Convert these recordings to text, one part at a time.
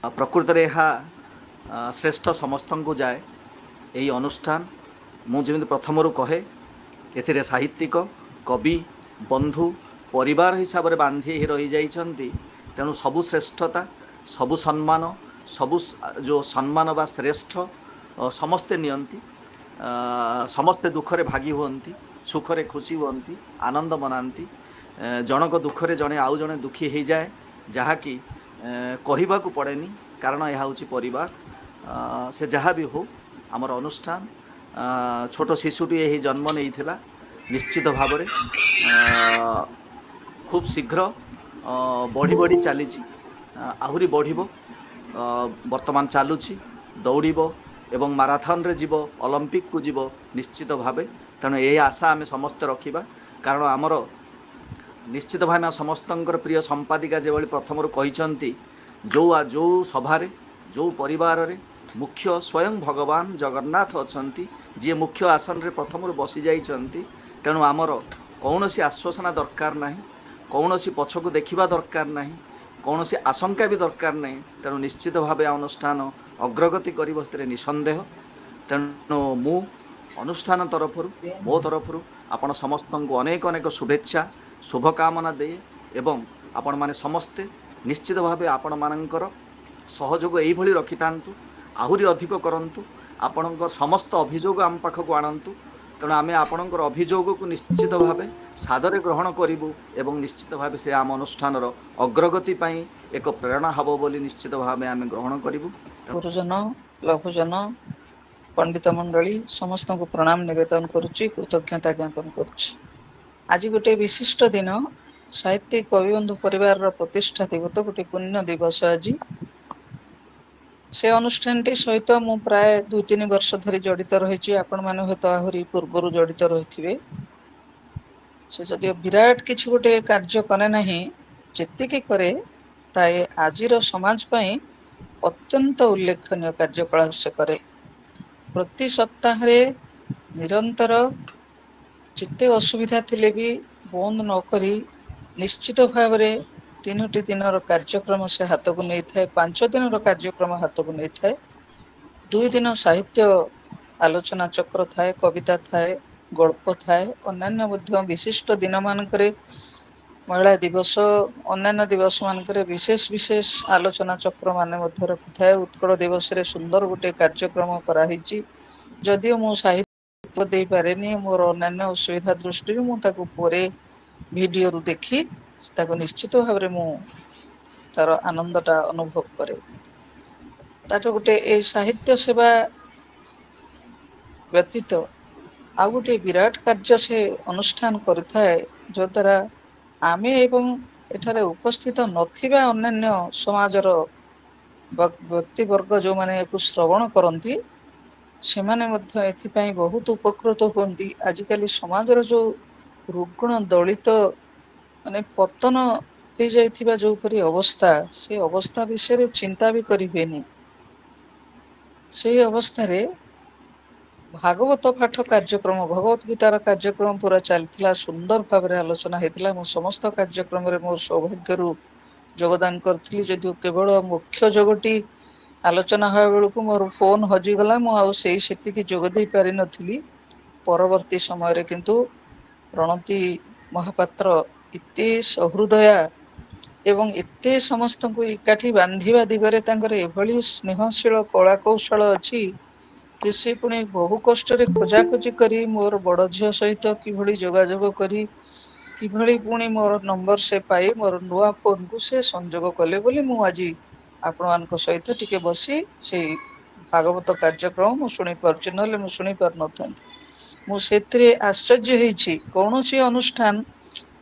प्रकृत में यह श्रेष्ठ समस्त को जाए यही अनुष्ठान मुझे प्रथम कहे ए साहित्यिक कवि बंधु परिवार हिसाब से बांधी रही जाइछन्ति। तेणु सबु श्रेष्ठता सबु सम्मान सबु जो सम्मान बा श्रेष्ठ समस्ते नियंती समस्ते दुखरे भागी हुअन्ति सुखरे खुशी हुअन्ति आनंद मनाती जनक दुखरे जड़े आउ जड़े दुखी हो जाए जहाँकि कहवाक पड़ेनी कारण यह हूँ परिवार से जहाँ भी हो आमर अनुष्ठान छोट शिशुटी यही जन्म नहीं थिला निश्चित भाव खूब शीघ्र बढ़ी बढ़ी चली आहरी बढ़ वर्तमान चलुची दौड़ब एवं माराथन रे जीव ओलंपिक को जीव निश्चित भावे। तेणु ये आशा आम समस्ते रखा कारण आमर निश्चित भाव समस्त प्रिय संपादिका जो प्रथम कहते जो जो सभारे जो परिवार रे मुख्य स्वयं भगवान जगन्नाथ अच्छा जी मुख्य आसन रे प्रथम बसी जाइछन्ति। तेणु आमर कौन सी आश्वासना दरकार ना कौन सी पछक देखा दरकार ना कौन सी आशंका भी दरकार नहीं। तेणु निश्चित भाव अनुष्ठान अग्रगति कर निसंदेह। तेणु मु अनुष्ठान तरफ मो तरफ आपण समस्त को अनेक अनेक शुभेच्छा शुभकामना दे एवं आपण माने समस्ते निश्चित भाव आपण मानकर सहयोग यही रखि थांतु आहुरी अधिक करंतु आपणकर समस्त अभियोग आम पाखक आणंतु। तेणु आम आपणकर अभियोग को निश्चित भाव सादरे ग्रहण करूँ एवं निश्चित भाव से आम अनुष्ठान अग्रगति पाई एक प्रेरणा हब बोली निश्चित भाव आम ग्रहण करूँ। गुरुजन लघुजन पंडित मंडली समस्त को प्रणाम निवेदन करुच्ची कृतज्ञता ज्ञापन करुच्ची। आज गोटे विशिष्ट दिन साहित्यिक कविबंधु परिवार प्रतिष्ठा दिवस गोटे पुण्य दिवस। आज से अनुष्ठान सहित मु प्राय 2-3 वर्ष धरी जड़ित रही आपण मैंने हूँ आहरी पूर्वर जड़ित रही से जदि विराट किसी गोटे कार्य करे ना जी करे ताए आजिर समाज पाई अत्यंत उल्लेखनीय कार्यकलाप से करे। प्रति सप्ताह निरंतर जिते असुविधा थिले भी बंद नक निश्चित भाव 3टी दिन कार्यक्रम से हाथ को नहीं था 5 दिन कार्यक्रम हाथ को नहीं था 2 दिन साहित्य आलोचना चक्र थाए कविता थाए गल्प थाए अन्य विशिष्ट दिन मानक महिला दिवस अन्य दिवस मानक विशेष विशेष आलोचना चक्र मान रखि थाए। उत्कल दिवस रे सुंदर गोटे कार्यक्रम कराई जदिओ मु साहित्य दे पारे मोर अन्य असुविधा दृष्टि मुझे परे वीडियो रु देखी ताको निश्चित भाव मु तार आनंदटा अनुभव करे। तार गोटे ए साहित्य सेवा व्यतीत आ गोटे विराट कार्य से अनुष्ठान करिथाए जो द्वारा आमे एवं एठारे उपस्थित नथिबा अन्य समाजर व्यक्तिवर्ग जो माने को श्रवण करती से माने मध्य एथिपाई बहुत उपकृत होती। आजिकल समाजर जो रुग्ण दलित माने पतन हो जाइथिबा जो परी अवस्था से अवस्था विषय चिंता भी करें से अवस्था रे भागवत पाठ कार्यक्रम भगवत गीतार कार्यक्रम पूरा चलता सुंदर भाव आलोचना होता। मो समस्त कार्यक्रम रे मोर सौभाग्य योगदान करी जदि केवल मुख्य जगटी आलोचना हुआ बेलू मोर फोन हजिगला मुझे जोगदे पारि नथिली। परवर्ती समय रे किंतु प्रणति महापात्र इते सहृदया एवं एते समस्त को एकाठी बांधिबा दिगरे तांकर एभली स्नेहशील कला कौशल अच्छी जे से पुणी बहु कष्ट रे खोजाखोजी करी मोर बड़ झियो सहित किभली जोगाजोग करी किभली पुणी मोर नंबर से पाई मोर नुआ फोन को से संजोग कले बोली मु आज आपण मानक सहित टिके बसी से भागवत कार्यक्रम मु शुणी पारुछि नले मु शुणी पार नथांती। मु सेतिरे आश्चर्य होईछि कौनसी अनुष्ठान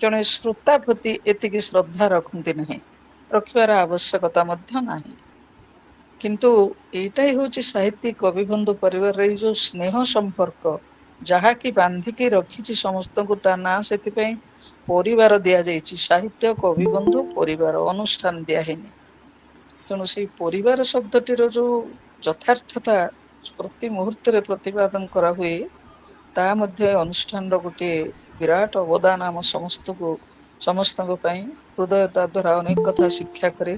जड़े श्रोता प्रति एतिकी श्रद्धा रखती नहीं रखिबार आवश्यकता मध्य नहीं किंतु एटा ही हूँ साहित्यिक कविबंधु परिवार रे जो स्नेह संपर्क जहा कि बांधिकी रखी समस्त को ता ना से परिवार दिया जाइछि साहित्य कविबंधु परिवार अनुष्ठान दियाहेनी। तेणु से परिवार शब्दटीर जो यथार्थता प्रति मुहूर्त प्रतिपादन करा हुए ता मध्य अनुष्ठान गोटे विराट अवदान आम समस्त को ସମସ୍ତଙ୍କ ପାଇଁ ହୃଦୟ ତା ଦ୍ୱାରା ଅନେକ କଥା ଶିକ୍ଷା କରେ,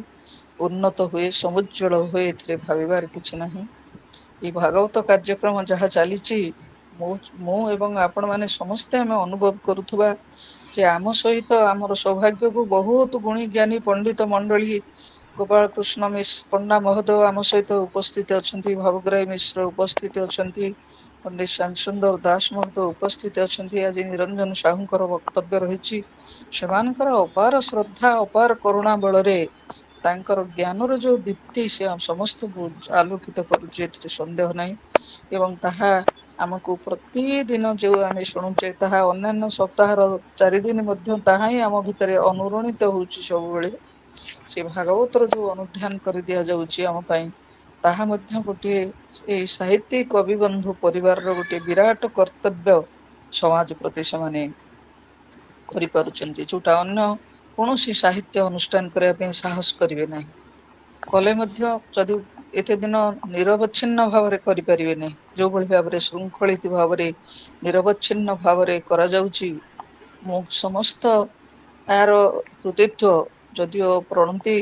ଉନ୍ନତ ହୁଏ, ସମୁଜ୍ଜଳ ହୁଏ, ଏଥିରେ ଭାବିବାର କିଛି ନାହିଁ। ଏଇ ଭାଗବତ କାର୍ଯ୍ୟକ୍ରମ ଯାହା ଚାଲିଛି, ମୁଁ ଏବଂ ଆପଣ ମାନେ ସମସ୍ତେ ଆମେ ଅନୁଭବ କରୁଥିବା ଯେ ଆମ ସହିତ ଆମର ସୌଭାଗ୍ୟକୁ ବହୁତ ଗୁଣୀ ଜ୍ଞାନୀ ପଣ୍ଡିତ ମଣ୍ଡଳୀ ଗୋପାଳ କୃଷ୍ଣ ମିଶ୍ର ପଣ୍ଡା ମହୋଦୟ ଆମ ସହିତ ଉପସ୍ଥିତ ଅଛନ୍ତି, ଭବଗ୍ରାହୀ ମିଶ୍ର ଉପସ୍ଥିତ ଅଛନ୍ତି, ପଣ୍ଡିତ ଶ୍ୟାମ ସୁନ୍ଦର ଦାସ ମହୋଦୟ ଉପସ୍ଥିତ ଅଛନ୍ତି। ଆଜି ନିରଞ୍ଜନ ସାହୁଙ୍କର ବକ୍ତବ୍ୟ ରହିଛି। ସେମାନଙ୍କର ଅପାର ଶ୍ରଦ୍ଧା, ଅପାର କରୁଣା ବଳରେ ତାଙ୍କର ଜ୍ଞାନର ଯୋଉ ଦୀପ୍ତି ସେ ସମସ୍ତଙ୍କୁ ଆଲୋକିତ କରୁଛି, ଏଥିରେ ସନ୍ଦେହ ନାହିଁ। ଏବଂ ତାହା ଆମକୁ ପ୍ରତିଦିନ ଯୋଉ ଆମେ ଶୁଣୁଛେ ତାହା ଅନ୍ୟାନ୍ୟ ସପ୍ତାହର 4 ଦିନ ମଧ୍ୟ ତାହା ହିଁ ଆମ ଭିତରେ ଅନୁରଣିତ ହଉଛି ସବୁବେଳେ। ସେ ଭାଗବତର ଯୋଉ ଅନୁଧ୍ୟାନ କରି ଦିଆଯାଉଛି ଆମ ପାଇଁ, ତାହା ମଧ୍ୟ ଗୋଟିଏ ଏଇ ସାହିତ୍ୟିକ କବି ବନ୍ଧୁ ପରିବାରର ଗୋଟେ ବିରାଟ କର୍ତ୍ତବ୍ୟ ସମାଜ ପ୍ରତି ସେମାନେ କରିପାରୁଛନ୍ତି, ଯୋଉଟା ଅନ୍ୟ କୌଣସି ସାହିତ୍ୟ ଅନୁଷ୍ଠାନ କରିବା ପାଇଁ ସାହସ କରିବେ ନାହିଁ। କଲେ ମଧ୍ୟ ଯଦି ଏତେ ଦିନ ନିରବଚ୍ଛିନ୍ନ ଭାବରେ କରିପାରିବେ ନାହିଁ, ଯୋଉଭଳି ଭାବରେ ଶୃଙ୍ଖଳିତ ଭାବରେ ନିରବଚ୍ଛିନ୍ନ ଭାବରେ କରାଯାଉଛି। ମୁଁ ସମସ୍ତ ଏହାର କୃତିତ୍ୱ ଯଦିଓ ପ୍ରଣତି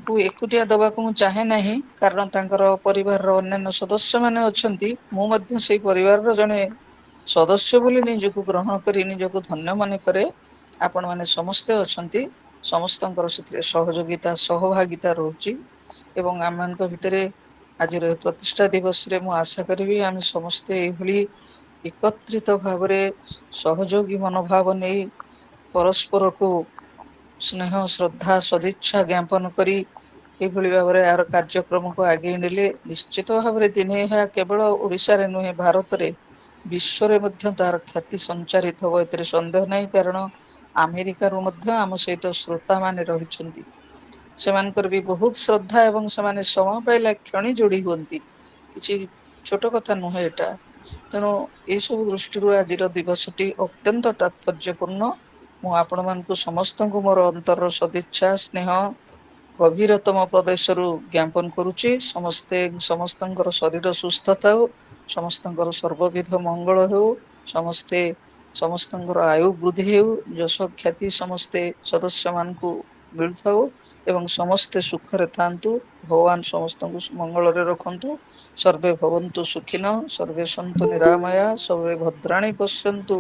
କୁ ଏକୁଟିଆ ଦବାକୁ ମୁଁ ଚାହେଁ ନାହିଁ, କାରଣ ତାଙ୍କର ପରିବାରର ଅନ୍ୟାନ୍ୟ ସଦସ୍ୟ ମାନେ ଅଛନ୍ତି। ମୁଁ ମଧ୍ୟ ସେଇ ପରିବାରର ଜଣେ ସଦସ୍ୟ ବୋଲି ନିଜକୁ ଗ୍ରହଣ କରି ନିଜକୁ ଧନ୍ୟ ମନେ କରେ। ଆପଣ ମାନେ ସମସ୍ତେ ଅଛନ୍ତି, ସମସ୍ତଙ୍କର ସେଥିରେ ସହଯୋଗିତା ସହଭାଗିତା ରହୁଛି। ଏବଂ ଆମମାନଙ୍କ ଭିତରେ ଆଜିର ଏ ପ୍ରତିଷ୍ଠା ଦିବସରେ ମୁଁ ଆଶା କରିବି ଆମେ ସମସ୍ତେ ଏଇଭଳି ଏକତ୍ରିତ ଭାବରେ ସହଯୋଗୀ ମନୋଭାବ ନେଇ ପରସ୍ପରକୁ ସ୍ନେହ ଶ୍ରଦ୍ଧା ସଦିଚ୍ଛା ଜ୍ଞାପନ କରି ଏଭଳି ଭାବରେ ଏହାର କାର୍ଯ୍ୟକ୍ରମକୁ ଆଗେଇ ନେଲେ ନିଶ୍ଚିତ ଭାବରେ ଦିନେ ଏହା କେବଳ ଓଡିଶାରେ ନୁହେଁ, ଭାରତରେ ବିଶ୍ଵରେ ମଧ୍ୟ ତାର ଖ୍ୟାତି ସଞ୍ଚାରିତ ହବ, ଏଥିରେ ସନ୍ଦେହ ନାହିଁ। କାରଣ ଆମେରିକାରୁ ମଧ୍ୟ ଆମ ସହିତ ଶ୍ରୋତା ମାନେ ରହିଛନ୍ତି। ସେମାନଙ୍କର ବି ବହୁତ ଶ୍ରଦ୍ଧା ଏବଂ ସେମାନେ ସମୟ ପାଇଲା କ୍ଷଣି ଯୋଡି ହୁଅନ୍ତି। କିଛି ଛୋଟ କଥା ନୁହେଁ ଏଇଟା। ତେଣୁ ଏଇ ସବୁ ଦୃଷ୍ଟିରୁ ଆଜିର ଦିବସଟି ଅତ୍ୟନ୍ତ ତାତ୍ପର୍ଯ୍ୟପୂର୍ଣ୍ଣ। ମୁଁ ଆପଣ ମାନଙ୍କୁ ସମସ୍ତଙ୍କୁ ମୋର ଅନ୍ତରର ସଦିଚ୍ଛା ସ୍ନେହ ଗଭୀରତମ ପ୍ରଦେଶରୁ ଜ୍ଞାପନ କରୁଛି। ସମସ୍ତେ ସମସ୍ତଙ୍କର ଶରୀର ସୁସ୍ଥ ଥାଉ, ସମସ୍ତଙ୍କର ସର୍ବବିଧ ମଙ୍ଗଳ ହେଉ, ସମସ୍ତେ ସମସ୍ତଙ୍କର ଆୟୁ ବୃଦ୍ଧି ହେଉ, ଯଶ ଖ୍ୟାତି ସମସ୍ତେ ସଦସ୍ୟ ମାନଙ୍କୁ ମିଳୁଥାଉ ଏବଂ ସମସ୍ତେ ସୁଖରେ ଥାନ୍ତୁ। ଭଗବାନ ସମସ୍ତଙ୍କୁ ମଙ୍ଗଳରେ ରଖନ୍ତୁ। ସର୍ବେ ଭବନ୍ତୁ ସୁଖିନଃ, ସର୍ବେ ସନ୍ତୁ ନିରାମୟା, ସର୍ବେ ଭଦ୍ରାଣୀ ପଶ୍ୟନ୍ତୁ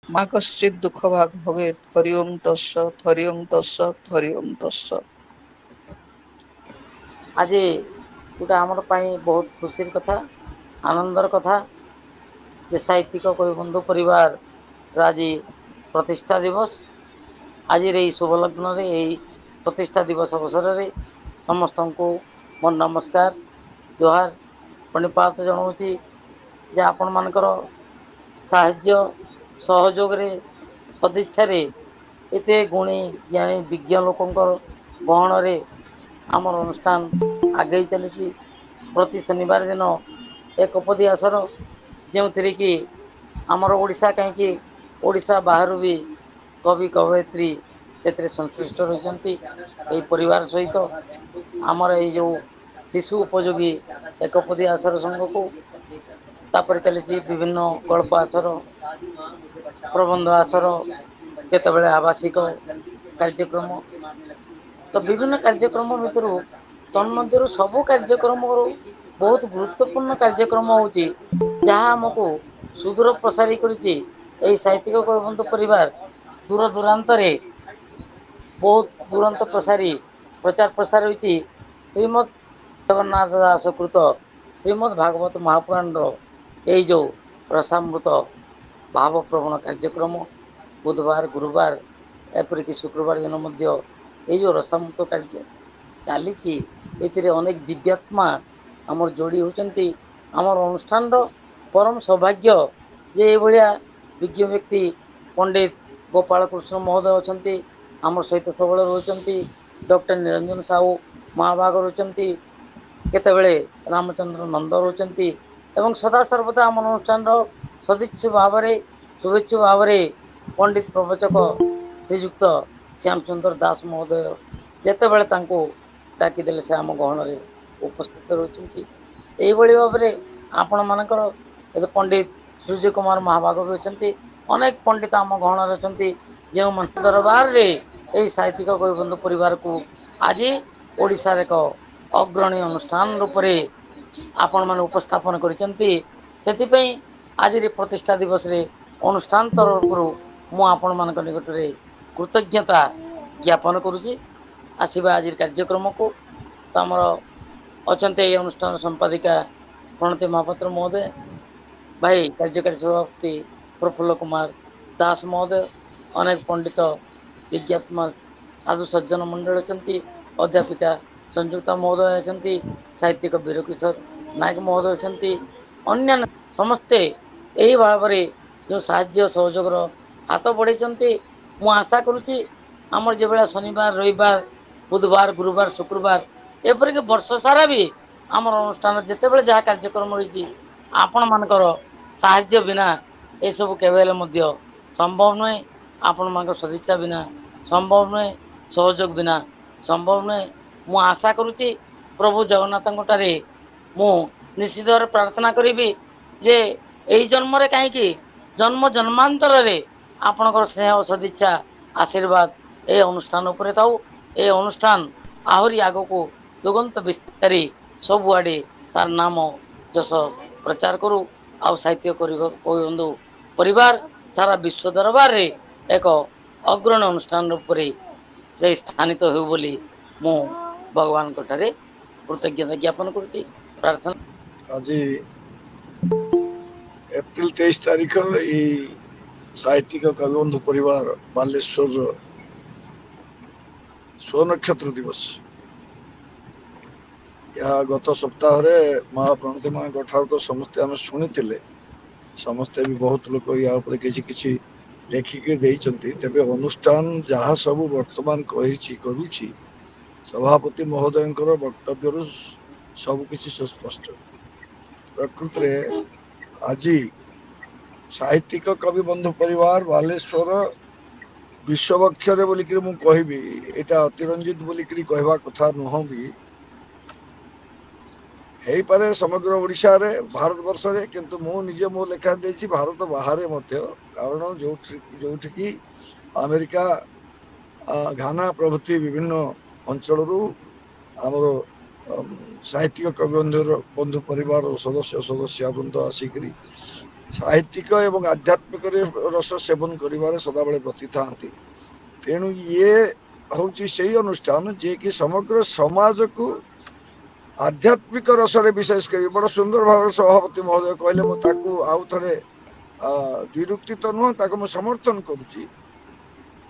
ମା କଶ୍ଚିତ୍ ଦୁଃଖ ଭାଗ୍ ଭବେତ୍। ହରି ଓମ୍ ତତ୍ସତ୍, ହରି ଓମ୍ ତତ୍ସତ୍, ହରି ଓମ୍ ତତ୍ସତ୍। ଆଜି ଗୋଟେ ଆମର ପାଇଁ ବହୁତ ଖୁସିର କଥା, ଆନନ୍ଦର କଥା ଯେ ସାହିତ୍ୟିକ କବି ବନ୍ଧୁ ପରିବାର ଆଜି ପ୍ରତିଷ୍ଠା ଦିବସ। ଆଜିର ଏହି ଶୁଭ ଲଗ୍ନରେ, ଏହି ପ୍ରତିଷ୍ଠା ଦିବସ ଅବସରରେ ସମସ୍ତଙ୍କୁ ମୋର ନମସ୍କାର, ଜୁହାର, ପ୍ରଣିପାତ ଜଣାଉଛି। ଯେ ଆପଣମାନଙ୍କର ସାହାଯ୍ୟ ସହଯୋଗରେ ସଦିଚ୍ଛାରେ ଏତେ ଗୁଣୀ ଜ୍ଞାନୀ ବିଜ୍ଞ ଲୋକଙ୍କର ଗହଣରେ ଆମର ଅନୁଷ୍ଠାନ ଆଗେଇ ଚାଲିଛି। ପ୍ରତି ଶନିବାର ଦିନ ଏକପଦି ଆସର, ଯେଉଁଥିରେ କି ଆମର ଓଡ଼ିଶା କାହିଁକି ଓଡ଼ିଶା ବାହାରୁ ବି କବି କବୟିତ୍ରୀ ସେଥିରେ ସଂଶ୍ଳିଷ୍ଟ ରହିଛନ୍ତି। ଏହି ପରିବାର ସହିତ ଆମର ଏଇ ଯେଉଁ ଶିଶୁ ଉପଯୋଗୀ ଏକପଦି ଆସର ସଂଘକୁ, ତାପରେ ଚାଲିଛି ବିଭିନ୍ନ ଗଳ୍ପ ଆସର, ପ୍ରବନ୍ଧ ଆସର, କେତେବେଳେ ଆବାସିକ କାର୍ଯ୍ୟକ୍ରମ, ତ ବିଭିନ୍ନ କାର୍ଯ୍ୟକ୍ରମ ଭିତରୁ ତନ୍ମଧ୍ୟରୁ ସବୁ କାର୍ଯ୍ୟକ୍ରମରୁ ବହୁତ ଗୁରୁତ୍ୱପୂର୍ଣ୍ଣ କାର୍ଯ୍ୟକ୍ରମ ହେଉଛି ଯାହା ଆମକୁ ସୁଦୂର ପ୍ରସାରୀ କରିଛି ଏହି ସାହିତ୍ୟିକ କବି ବନ୍ଧୁ ପରିବାର ଦୂର ଦୂରାନ୍ତରେ ବହୁତ ଦୁରନ୍ତ ପ୍ରସାରୀ ପ୍ରଚାର ପ୍ରସାର ହୋଇଛି। ଶ୍ରୀମଦ୍ ଜଗନ୍ନାଥ ଦାସ କୃତ ଶ୍ରୀମଦ୍ ଭାଗବତ ମହାପୁରାଣର ଏଇ ଯେଉଁ ରସାମୃତ ଭାବପ୍ରବଣ କାର୍ଯ୍ୟକ୍ରମ, ବୁଧବାର ଗୁରୁବାର ଏପରିକି ଶୁକ୍ରବାର ଦିନ ମଧ୍ୟ ଏଇ ଯେଉଁ ରସାମୃତ କାର୍ଯ୍ୟ ଚାଲିଛି, ଏଥିରେ ଅନେକ ଦିବ୍ୟାତ୍ମା ଆମର ଯୋଡ଼ି ହେଉଛନ୍ତି। ଆମର ଅନୁଷ୍ଠାନର ପରମ ସୌଭାଗ୍ୟ ଯେ ଏଇଭଳିଆ ବିଜ୍ଞ ବ୍ୟକ୍ତି ପଣ୍ଡିତ ଗୋପାଳକୃଷ୍ଣ ମହୋଦୟ ଅଛନ୍ତି, ଆମ ସହିତ ସବୁବେଳେ ରହୁଛନ୍ତି। ଡକ୍ଟର ନିରଞ୍ଜନ ସାହୁ ମହାଭାଗ ରହୁଛନ୍ତି, କେତେବେଳେ ରାମଚନ୍ଦ୍ର ନନ୍ଦ ରହୁଛନ୍ତି ଏବଂ ସଦାସର୍ବଦା ଆମ ଅନୁଷ୍ଠାନର ସଦିଚ୍ଛ ଭାବରେ ଶୁଭେଚ୍ଛୁ ଭାବରେ ପଣ୍ଡିତ ପ୍ରବଚକ ଶ୍ରୀଯୁକ୍ତ ଶ୍ୟାମ ସୁନ୍ଦର ଦାସ ମହୋଦୟ ଯେତେବେଳେ ତାଙ୍କୁ ଡାକିଦେଲେ ସେ ଆମ ଗହଣରେ ଉପସ୍ଥିତ ରହୁଛନ୍ତି। ଏଇଭଳି ଭାବରେ ଆପଣମାନଙ୍କର ଏବେ ପଣ୍ଡିତ ସୂର୍ଯ୍ୟ କୁମାର ମହାଭାଗ ବି ଅଛନ୍ତି। ଅନେକ ପଣ୍ଡିତ ଆମ ଗହଣରେ ଅଛନ୍ତି। जो मंच दरबार रे यही साहित्यिक कविबंधु परिवार को आज ओडिशार एक अग्रणी अनुष्ठान रूप से आपण मैंने उपस्थापन करिसेंती सेतिपई आज प्रतिष्ठा दिवस रे अनुष्ठान तरफ मु आपण मान निकट में कृतज्ञता ज्ञापन करुच्ची। आसवा आज कार्यक्रम को तो आमर अच्छा ये अनुष्ठान संपादिका प्रणति महापात्र महोदय, भाई कार्यकारी सभापति प्रफुल्ल कुमार दास महोदय, अनेक पंडित विज्ञात्मा साधु सज्जन मंडल अच्छा, अध्यापिका संयुक्ता महोदय अच्छा, साहित्यिक वीरकिशोर नायक महोदय अच्छा, अन्य समस्ते यही भाव में जो साहाय्य सहयोग हाथ बढ़ाई मु आशा करुच्ची आमर जो भाया शनिवार रविवार बुधवार गुरुवार शुक्रवार एपरिक वर्ष सारा भी आमर अनुष्ठान जितेबाला जहाँ कार्यक्रम रही आपण मानकर साहाय्य बिना ये सब केवल संभव नुहे, आपण मान सदिच्छा बिना संभव नुहे, सहयोग बिना संभव नुहे। मु आशा करुच्ची प्रभु जगन्नाथ मु निश्चित भाव प्रार्थना करी जे यही जन्म कहीं जन्म जन्मांतर आपणकर स्नेह सदिच्छा आशीर्वाद ये अनुष्ठान उपरे थाऊ, ये अनुष्ठान आहरी आग को दुगंत विस्तारी सबुआड़े तार नाम जस प्रचार करू आ साहित्य कविबंधु परिवार सारा विश्व दरबार रे एक अग्रणी अनुष्ठान रूप से स्थानित हो बोली मु भगवान ठारे कृतज्ञता ज्ञापन करुच्ची प्रार्थना। आज एप्रिल 23 तारीख ये साहित्यिक कविबंधु परिवार बालेश्वर स्वनक्षत्र दिवस या गत सप्ताह महाप्रणति माँ ठार तो समस्ते आम शुणी समस्ते भी बहुत लोग या किसी लेखिकी तेरे अनुष्ठान जहाँ सब वर्तमान करुच्ची सभापति महोदय वक्तव्य सब किसी सुस्पष्ट प्रकृत आज साहित्यिक कविबंधु परिवार बालेश्वर विश्ववक्षर बोलिक मु कहबी एटा अतिरंजित बोलिक कहवा कथा नुह भी है पारे समग्र ओडिशा रे भारत वर्ष रे किंतु मु निजे मो लेखा देछि भारत बाहर मध्य कारण जो कि अमेरिका घाना प्रभृति विभिन्न अंचल आमर साहित्यिक कविबंधु परिवार सदस्य वृंद आसिक साहित्यिक एवं आध्यात्मिक रस सेवन कर सदा बेले प्रति था तेणु ये हूँ से अनुष्ठान जे कि समग्र समाज को आध्यात्मिक रस विशेष कर बड़ सुंदर भाव सभापति महोदय कहले मुझे आउ थे द्विरुक्ति तो नुह ताको समर्थन करुच्ची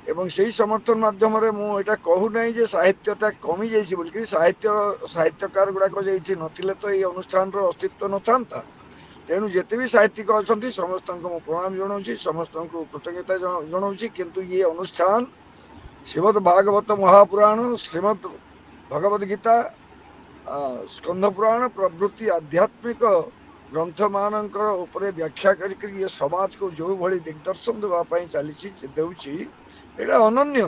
एवं से समर्थन माध्यम मुझा कहूना जे साहित्यटा कमी जाइए साहित्यकार गुड़ाक नथिले तो ये अनुष्ठान अस्तित्व न था तेणु जिते भी साहित्यिक अच्छा समस्त प्रणाम जनाऊँ समस्त कृतज्ञता जनाऊँ किंतु ये अनुष्ठान श्रीमद भागवत महापुराण श्रीमद भगवद गीता स्कंद पुराण प्रभृति आध्यात्मिक ग्रंथ मानकर उपरे व्याख्या करके ये समाज को जो भली दिग्दर्शन देवाई चली देउछि एटा अनन्य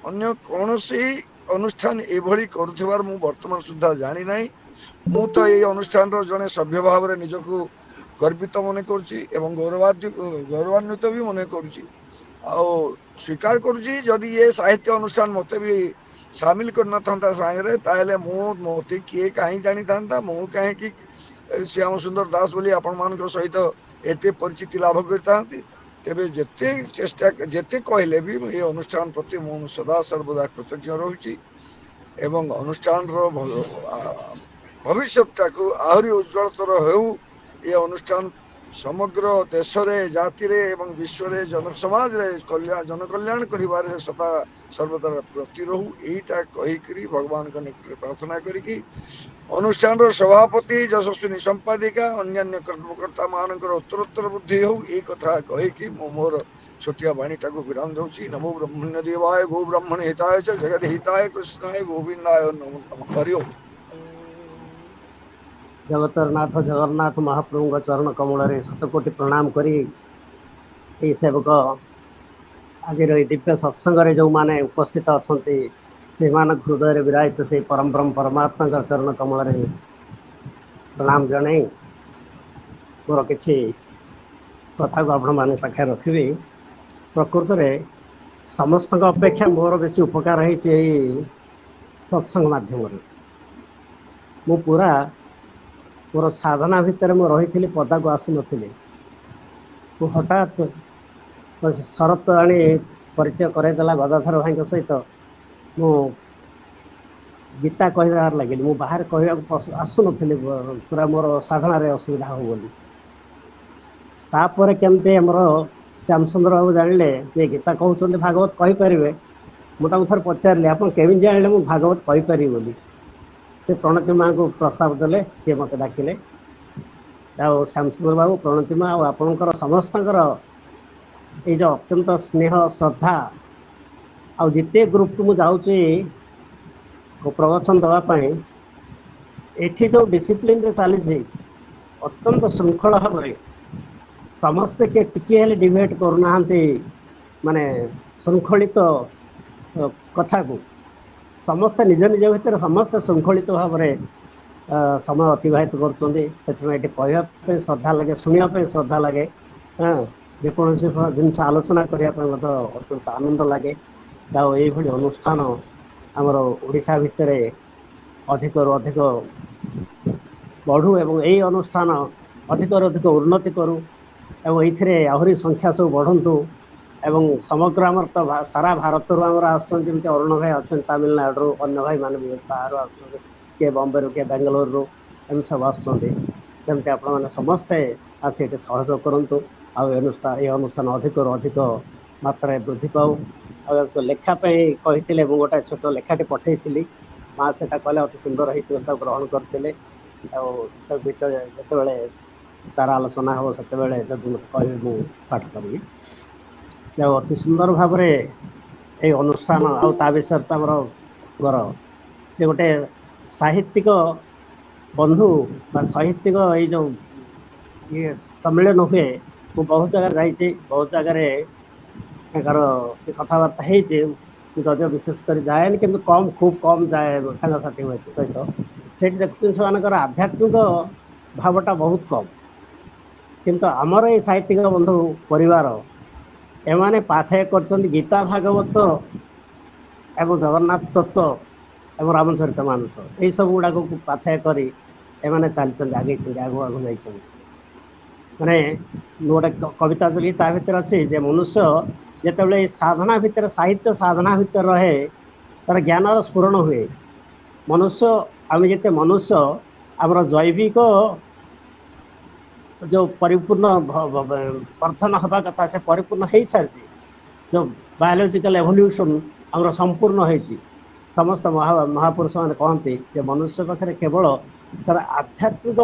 अन्य कौन सी अनुष्ठान एभली करुथिबार मु वर्तमान सुधा जानी नहीं। मु तो ये अनुष्ठान जड़े सभ्य भाव में निजको गर्वित मन करुच्ची एवं गौरवान्वित भी मन करुच्ची आ स्वीकार करुच्ची जदि ये साहित्य अनुष्ठान मते भी सामिल करना था सांगे ताहले मते किए कहीं जानी था मु कहीं श्याम सुंदर दास बोली आपण मान सहित एते परिचिति लाभ करता तेरे जेते चेष्टा जेते कहले भी ये अनुष्ठान प्रति मु सदा सर्वदा कृतज्ञ रहुची एवं अनुष्ठान भविष्यटा को आहरी उज्ज्वलतर हो ये अनुष्ठान समग्र देश रे जाति रे एवं विश्व रे जन समाज रे जन कल्याण करिवार सदा सर्वदा प्रति रहू एटा कही भगवान का निकट प्रार्थना करी अनुष्ठान सभापति यशस्विनी संपादिका अन्य कर्मकर्ता मानकर उत्तरोत्तर वृद्धि हो ये कथा कही मोर छोटिया बाणीटा को विराम दूसरी। नमो ब्रह्मण्य देवाय गो ब्रह्मण हिताय च जगत हिताय कृष्णाय गोविंदाय नमो नमः। हरि ओम। जगतरनाथ जगन्नाथ महाप्रभु चरण कमल शतकोटि प्रणाम करी सेवक आज दिव्य सत्संग जो माने उपस्थित अच्छा से हृदय विराजित से परम ब्रह्म परमात्मा चरण कमल प्रणाम जनाई मोर कि कथा को आपण मान पाखे रखी प्रकृत में समस्त अपेक्षा मोर बेसी उपकार है सत्संग माध्यम मु पूरा मोर साधना भितर मु रही पदा को आसु नी हठात शरत आनी परिचय करदेला गदाधर भाई सहित मु गीता कहबार लगे मु बाहर कहवा आसु नी पूरा मोर साधना असुविधा हो बोली तापर केमती आमर श्यामचंद्र बाबू जानिले जे गीता कहते भागवत कहीपर मुझे थर पचारे आप केमी जानिले मु भागवत कहीपरि बोली से प्रणति माँ को प्रस्ताव देले सी मत डाकिले श्यामचंद्र बाबू प्रणति माँ आपणकर समस्त ये जो अत्यंत स्नेह श्रद्धा आ जिते ग्रुप को मुझे प्रवचन देवाई एठी जो डिसिप्लिन चली अत्यंत श्रृंखला भाव समस्ते के टिके डिबेट करना माने श्रृंखलित कथा को समस्ते निज निज भितर समस्त श्रृंखलित भाव समय अतिवाहित कर श्रद्धा लगे शुणापी श्रद्धा लगे जेकोसी जिनस आलोचना करने अत्यंत आनंद लगे ये अनुष्ठान आमर ओडिशा भितर अधिक अधिक बढ़ू एवं यही अनुष्ठान अधिक अधिक उन्नति करूँ एवं ये आहरी संख्या सब बढ़ु एवं समग्र आमर तो सारा भारत आमर आसमी अरुण भाई अच्छा तमिलनाडु अन्य भाई मान बाहर किए बम्बे रू किए बेंगलोर एम सब आसमती आपण समस्ते आसी सहयोग करूँ ये अनुष्ठान अधिक अधिक मात्रा वृद्धि पाऊ आ लेखापी कही गोटे छोट लेखाटी पठे माँ से कहले अति सुंदर हो ग्रहण करते जिते तार आलोचना हम से जब मत कह पाठ करी अति सुंदर भाव ये अनुष्ठान आ विषय आमर घर जे गोटे साहित्यिक बंधु साहित्यिक ये जो ये सम्मेलन हुए वो बहुत जगह जाइए बहुत जगह कथबार्ता हो विशेष कर जाए कि कम खूब कम जाए सांगसाथी सहित से देखुन से आध्यात्मिक भावटा बहुत कम किंतु आमर ये साहित्यिक बंधु परिवार एमाने पाथेय कर गीता भागवत एवं जगन्नाथ तत्व एवं रामचरित मानस यही सब गुड़ा पाथेय करी एमाने चलते आगे आगु आगु जा माने गोटे कविता जो ता भर अच्छी जे मनुष्य जिते साधना भितर साहित्य साधना भितर रहे तार ज्ञान स्फुरण हुए मनुष्य आम जिते मनुष्य आमर जैविक जो परिपूर्ण वर्धन हवा कथा से परिपूर्ण हो सारी जो बायोलोजिकल एवोल्यूशन आमर संपूर्ण हो समस्त महापुरुष मैंने कहते मनुष्य पाखे केवल तार आध्यात्मिक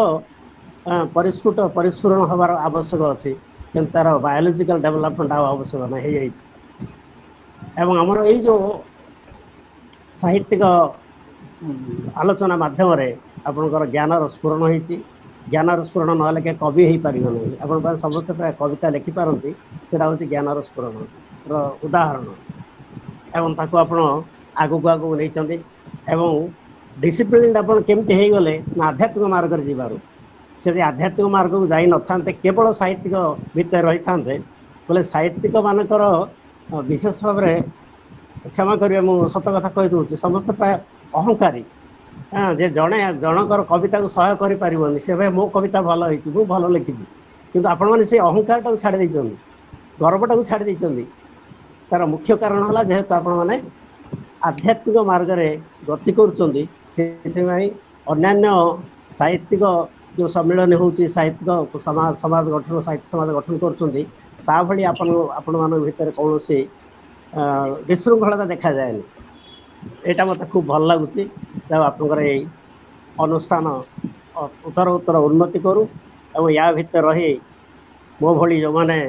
परिस्फुट परिस्फुरण हबार आवश्यक अच्छी कि तार बायोलोजिकल डेवलपमेंट आवश्यक नहीं एवं आमर ये जो साहित्यिक आलोचना मध्यम आपणकर ज्ञान स्फुरण हो ज्ञान स्फुरण ना क्या कवि हो पार नहीं आप समस्त प्राय कविता लिखिपारती से हूँ ज्ञान स्फुरण उदाहरण एवं ताको आपण आगू आगू नहीं डिसिप्लिन आप केमती हो गले आध्यात्मिक मार्ग जीवार से आध्यात्मिक मार्ग को जाई न था केवल साहित्यिक भितर रही था बोले साहित्यिक मानकर विशेष भाव में क्षमा करें मुझे सत कथा कहीदे समस्त प्राय अहंकारी हाँ जे जड़े जनकर कविता को सहाय कर से भाई मो कविता भल हो भल लिखी कि आपण मैंने से अहंकार टाक छाड़ी गर्वटा को छाड़ी तार मुख्य कारण है जेहेतु आपण मैंने आध्यात्मिक मार्ग में गति कर अन्यान्य साहित्यिक जो सम्मेलन हो साहित्यिक समाज गठन साहित्य समाज गठन कर आपण मान भर कौन विशृंखलता देखा जाए यहाँ मत खूब भल लगुच जब आपंकर ये अनुष्ठान उत्तर उत्तर उन्नति करूँ और या भीतर रही मो भली जो मैंने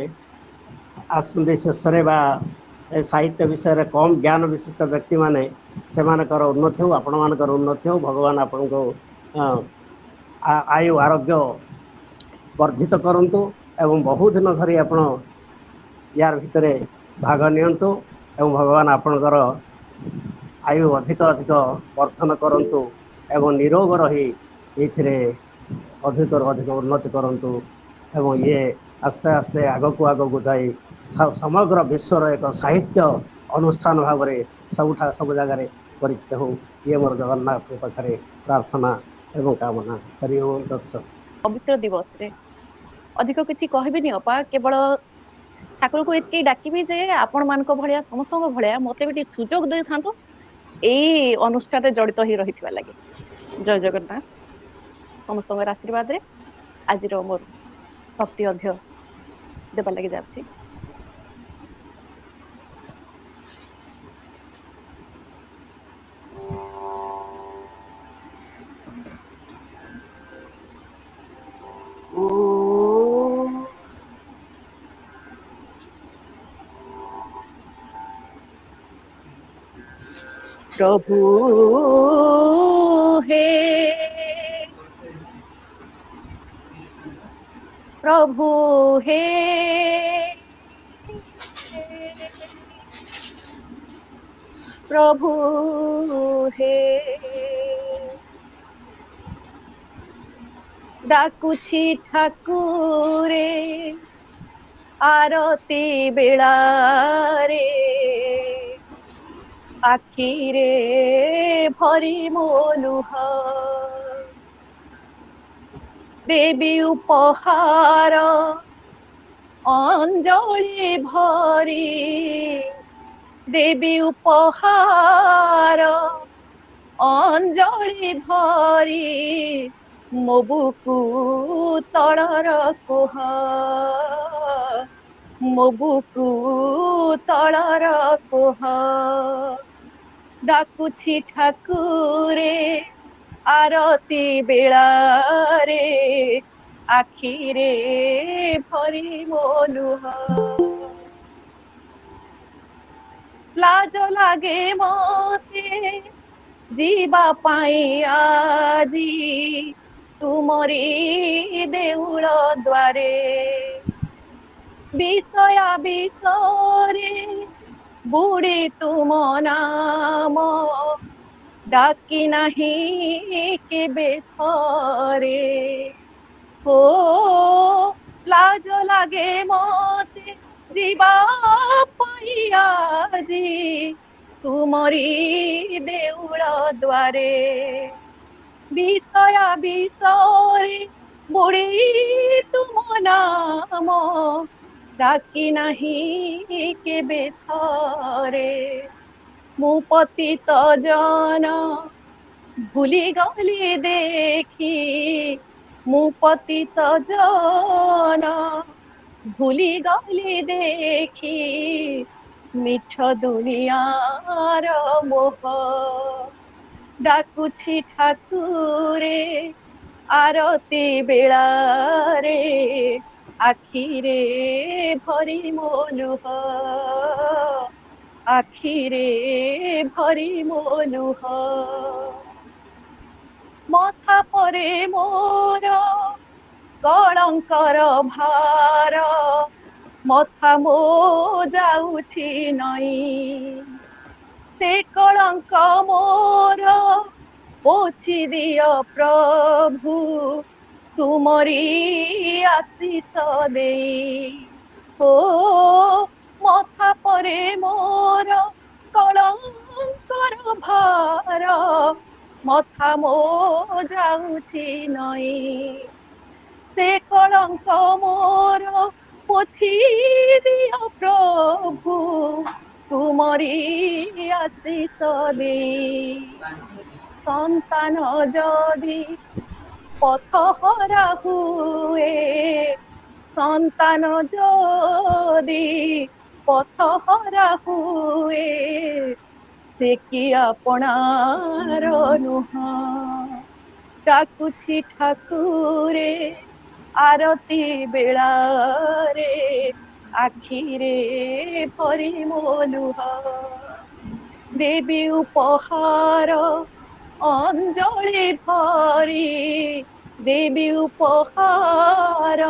शेष साहित्य विषय कम ज्ञान विशिष्ट व्यक्ति माने से उन्नति हो आपण मान उन्नति हो भगवान आपण को आयु आरोग्य वर्धित करंतु एवं बहुत दिन धरी आपण यार भितर भाग नियंतु एवं भगवान आपणकर आयु अधिक अधिक वर्धन करंतु एवं निरोग रही ये अधिक अधिक उन्नति करंतु एवं ये आस्ते आस्ते आग को जाई समग्र विश्वर एक साहित्य ଅନୁଷ୍ଠାନ ଭାବରେ ସବୁ ଜାଗାରେ ପରିଚିତ ହଉ, ଇଏ ମୋର ଜଗନ୍ନାଥଙ୍କ ପାଖରେ ପ୍ରାର୍ଥନା ଏବଂ କାମନା। ହରି ଓମ୍ ତତ୍ସତ୍। ପବିତ୍ର ଦିବସରେ ଅଧିକ କିଛି କହିବିନି ଅପା, କେବଳ ଠାକୁରଙ୍କୁ ଏତିକି ଡାକିବି ଯେ ଆପଣ ମାନଙ୍କ ଭଳିଆ ସମସ୍ତଙ୍କ ଭଳିଆ ମତେ ବି ଟିକେ ସୁଯୋଗ ଦେଇଥାନ୍ତୁ ଏଇ ଅନୁଷ୍ଠାନରେ ଜଡିତ ହେଇ ରହିଥିବା ଲାଗି। ଜୟ ଜଗନ୍ନାଥ। ସମସ୍ତଙ୍କର ଆଶୀର୍ବାଦରେ ଆଜିର ମୋର ଭକ୍ତି ଅଧ୍ୟ ଦେବା ଲାଗି ଯାଉଛି। प्रभु हे प्रभु हे प्रभु हे डाकुछि ठाकुरे आरती बेलारे आखिरे भरी मोलुह देवी उपहार अंजलि भरी देवी उपहार अंजलि भरी मोबुकु तलर कुह मोबुकु तलर कुह डाकुछि ठाकुरे आरती बेलारे आखिरे भरी मोलुह लाज लागे मते जीवा पाई आजी तुमरी देउल द्वारे विषया विषरे बुड़ी तुम नाम डाकी नहीं केबे थरे हो लाज लागे मते जीवा पाइया जी तुमरी देउल द्वारे विषया विषरे बुड़ी तुम नाम डाकी नहीं केबे थरे मु पतित जन भूली गली देखी मु पतित जन भूली गली देखी मिछ दुनियार मोह डाकुछि ठाकुरे आरती बेलारे आखिरे भरी मोलुह आखिरे भरी मोलुह मथा परे मोर कलंकर भार मथा मो जाउछि नई से कलंक मोर पोछि दियो प्रभु तुमरी आशीष देई हो मथा परे मोर कलंकर भार मथा मो जाउछि नई से कलंक मोर पोछि दियो प्रभु तुमरी आशीष देई संतान जदि पथ हरा हुए संतान जदि पथ हरा हुए से कि आपणार नुह डाकुछि ठाकुरे आरती बेलारे आखिरे भरी मोलुह देवी उपहार अंजलि भरी देवी उपहार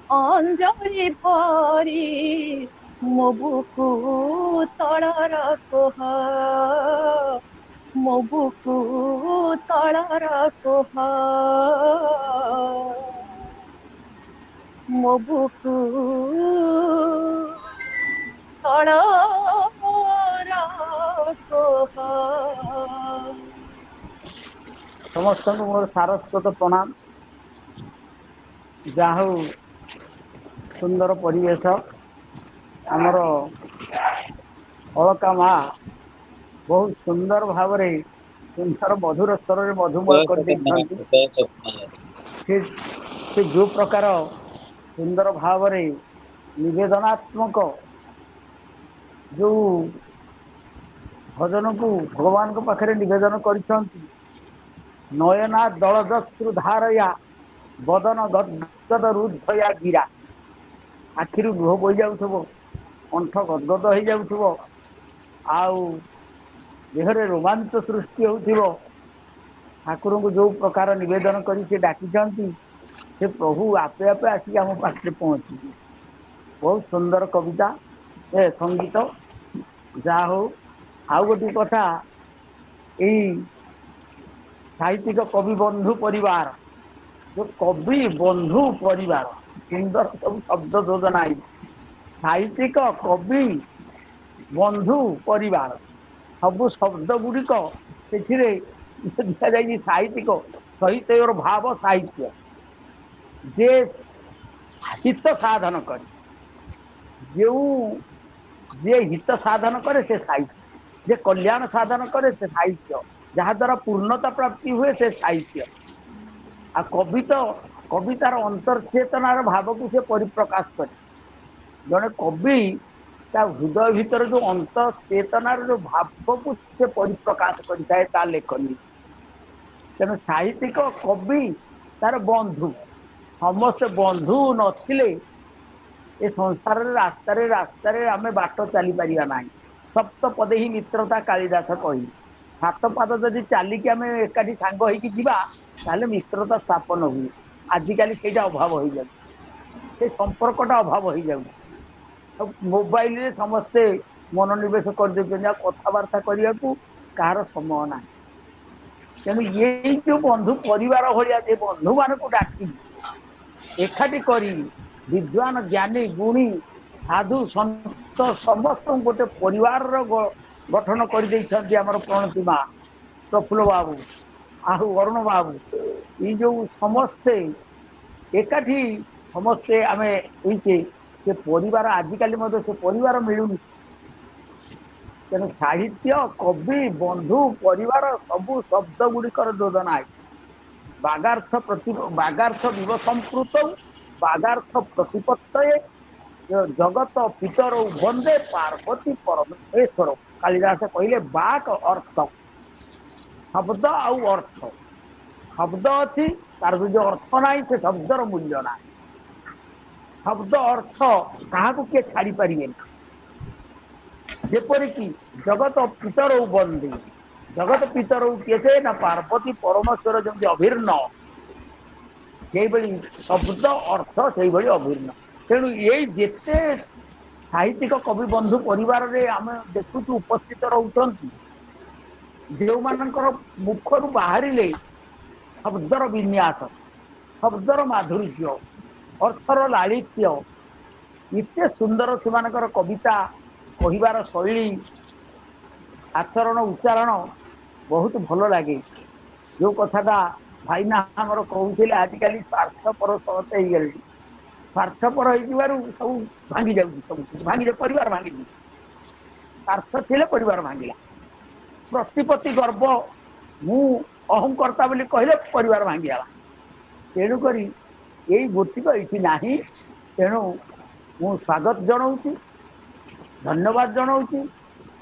अंजलि भरी मोबुकु तलर कोह मोबुकु तलर कोह मोबुकु तलर समस्त मोर सारस्वत प्रणाम। जहा हूँ सुंदर परिवेश आमर अलका माँ बहुत सुंदर भाव सुंदर मधुर स्तर में मधुमय कर जो प्रकार सुंदर भाव निवेदनात्मक जो भजन को भगवान को पाखे निवेदन कर नयना दलदस्रु धारया बदन गदगद रुद्धया गिरा आखिर लुह बोई जाऊ कंठ गदगद हो जाऊ देहरे रोमांच सृष्टि हो ठाकुर को जो प्रकार निवेदन कर डाकी से प्रभु आपे आपे आसिक आम पाखे पहुँची बहुत सुंदर कविता ए संगीत जा हो आउ गोटे कथा यही साहित्यिक कवि बंधु परिवार जो कवि बंधु परिवार सुंदर सब शब्द योजना साहित्यिक कवि बंधु परिवार सब शब्द गुड़िक से साहित्यिक सहित भाव साहित्य जे हित साधन कर जो जे हित साधन करे से साहित्य जे कल्याण साधन करे से साहित्य जहाँ द्वारा पूर्णता प्राप्ति हुए से साहित्य आ कवितार अंतर्चेतनार भाव को से परिप्रकाश करे जड़े कवि हृदय भीतर जो अंतर्चेतनार जो भाव को से परिप्रकाश करता लेखनी तेणु साहित्यिक कवि तार बंधु समस्त बंधु नथिले ए संसार रास्तार आम बाट चली पारिबा नाही सप्त पदे ही मित्रता कालिदास कही सात पाद जदि चलिकी आम एकाठी सांग होइकी जीवा ताले मित्रता स्थापन हुए आजिकल से अभाव हो जाए से संपर्कटा अभाव हो जाए मोबाइल रे समस्ते मनोनिवेश कर कथबार्ता करने को कहार समय ना तेणु ये जो बंधु परिवार भाया बंधु मान को डाकी एकाठी करी विद्वान ज्ञानी गुणी साधु सन्त समस्त गोटे परिवार गठन कर प्रणति माँ प्रफुल्ल बाबू आहु अरुण बाबू ये जो समस्ते एकाठी समस्ते आम से परिवार आजिकल से परिवार मिलूनी तेणु साहित्य कवि बंधु परिवार सबू शब्द गुड़िकर योजना है बागार्थ विव संप्रुत बागार्थ प्रतिपत्त जगत पितर वंदे पार्वती परमेश्वर कालिदास कहले बाक अर्थ शब्द आउ अर्थ शब्द अच्छी तार जो अर्थ ना से शब्दर मूल्य ना शब्द अर्थ क्या किए छाड़ी पारे जेपरिक जगत पितर वंदे जगत पितर किए ना पार्वती परमेश्वर जमी अभिन्न से शब्द अर्थ से अभिन्न तेणु ये जिते साहित्यिक कवि बंधु परिवार रे आम देखु उपस्थित रहउछंती जो मानकर मुखर बाहर शब्दर विन्यास शब्दर माधुर्य अर्थर लालित्य इतने सुंदर से कविता कहिबार शैली आचरण उच्चारण बहुत भल लगे जो कथाटा भाईना आमर कहते आजिकल स्वार्थपर सहते हो गले स्वार्थपर हो सब भांगी जाऊँ सब भांगी परिवार भांगी स्वार्थ थे परिवार भांगला प्रतिपत्ति गर्व मु अहंकर्ता बोली कहले परिवार भांगीगला तेणुक यही गोतिक ये ना तेणु मु स्वागत जनाऊँ धन्यवाद जनाऊँ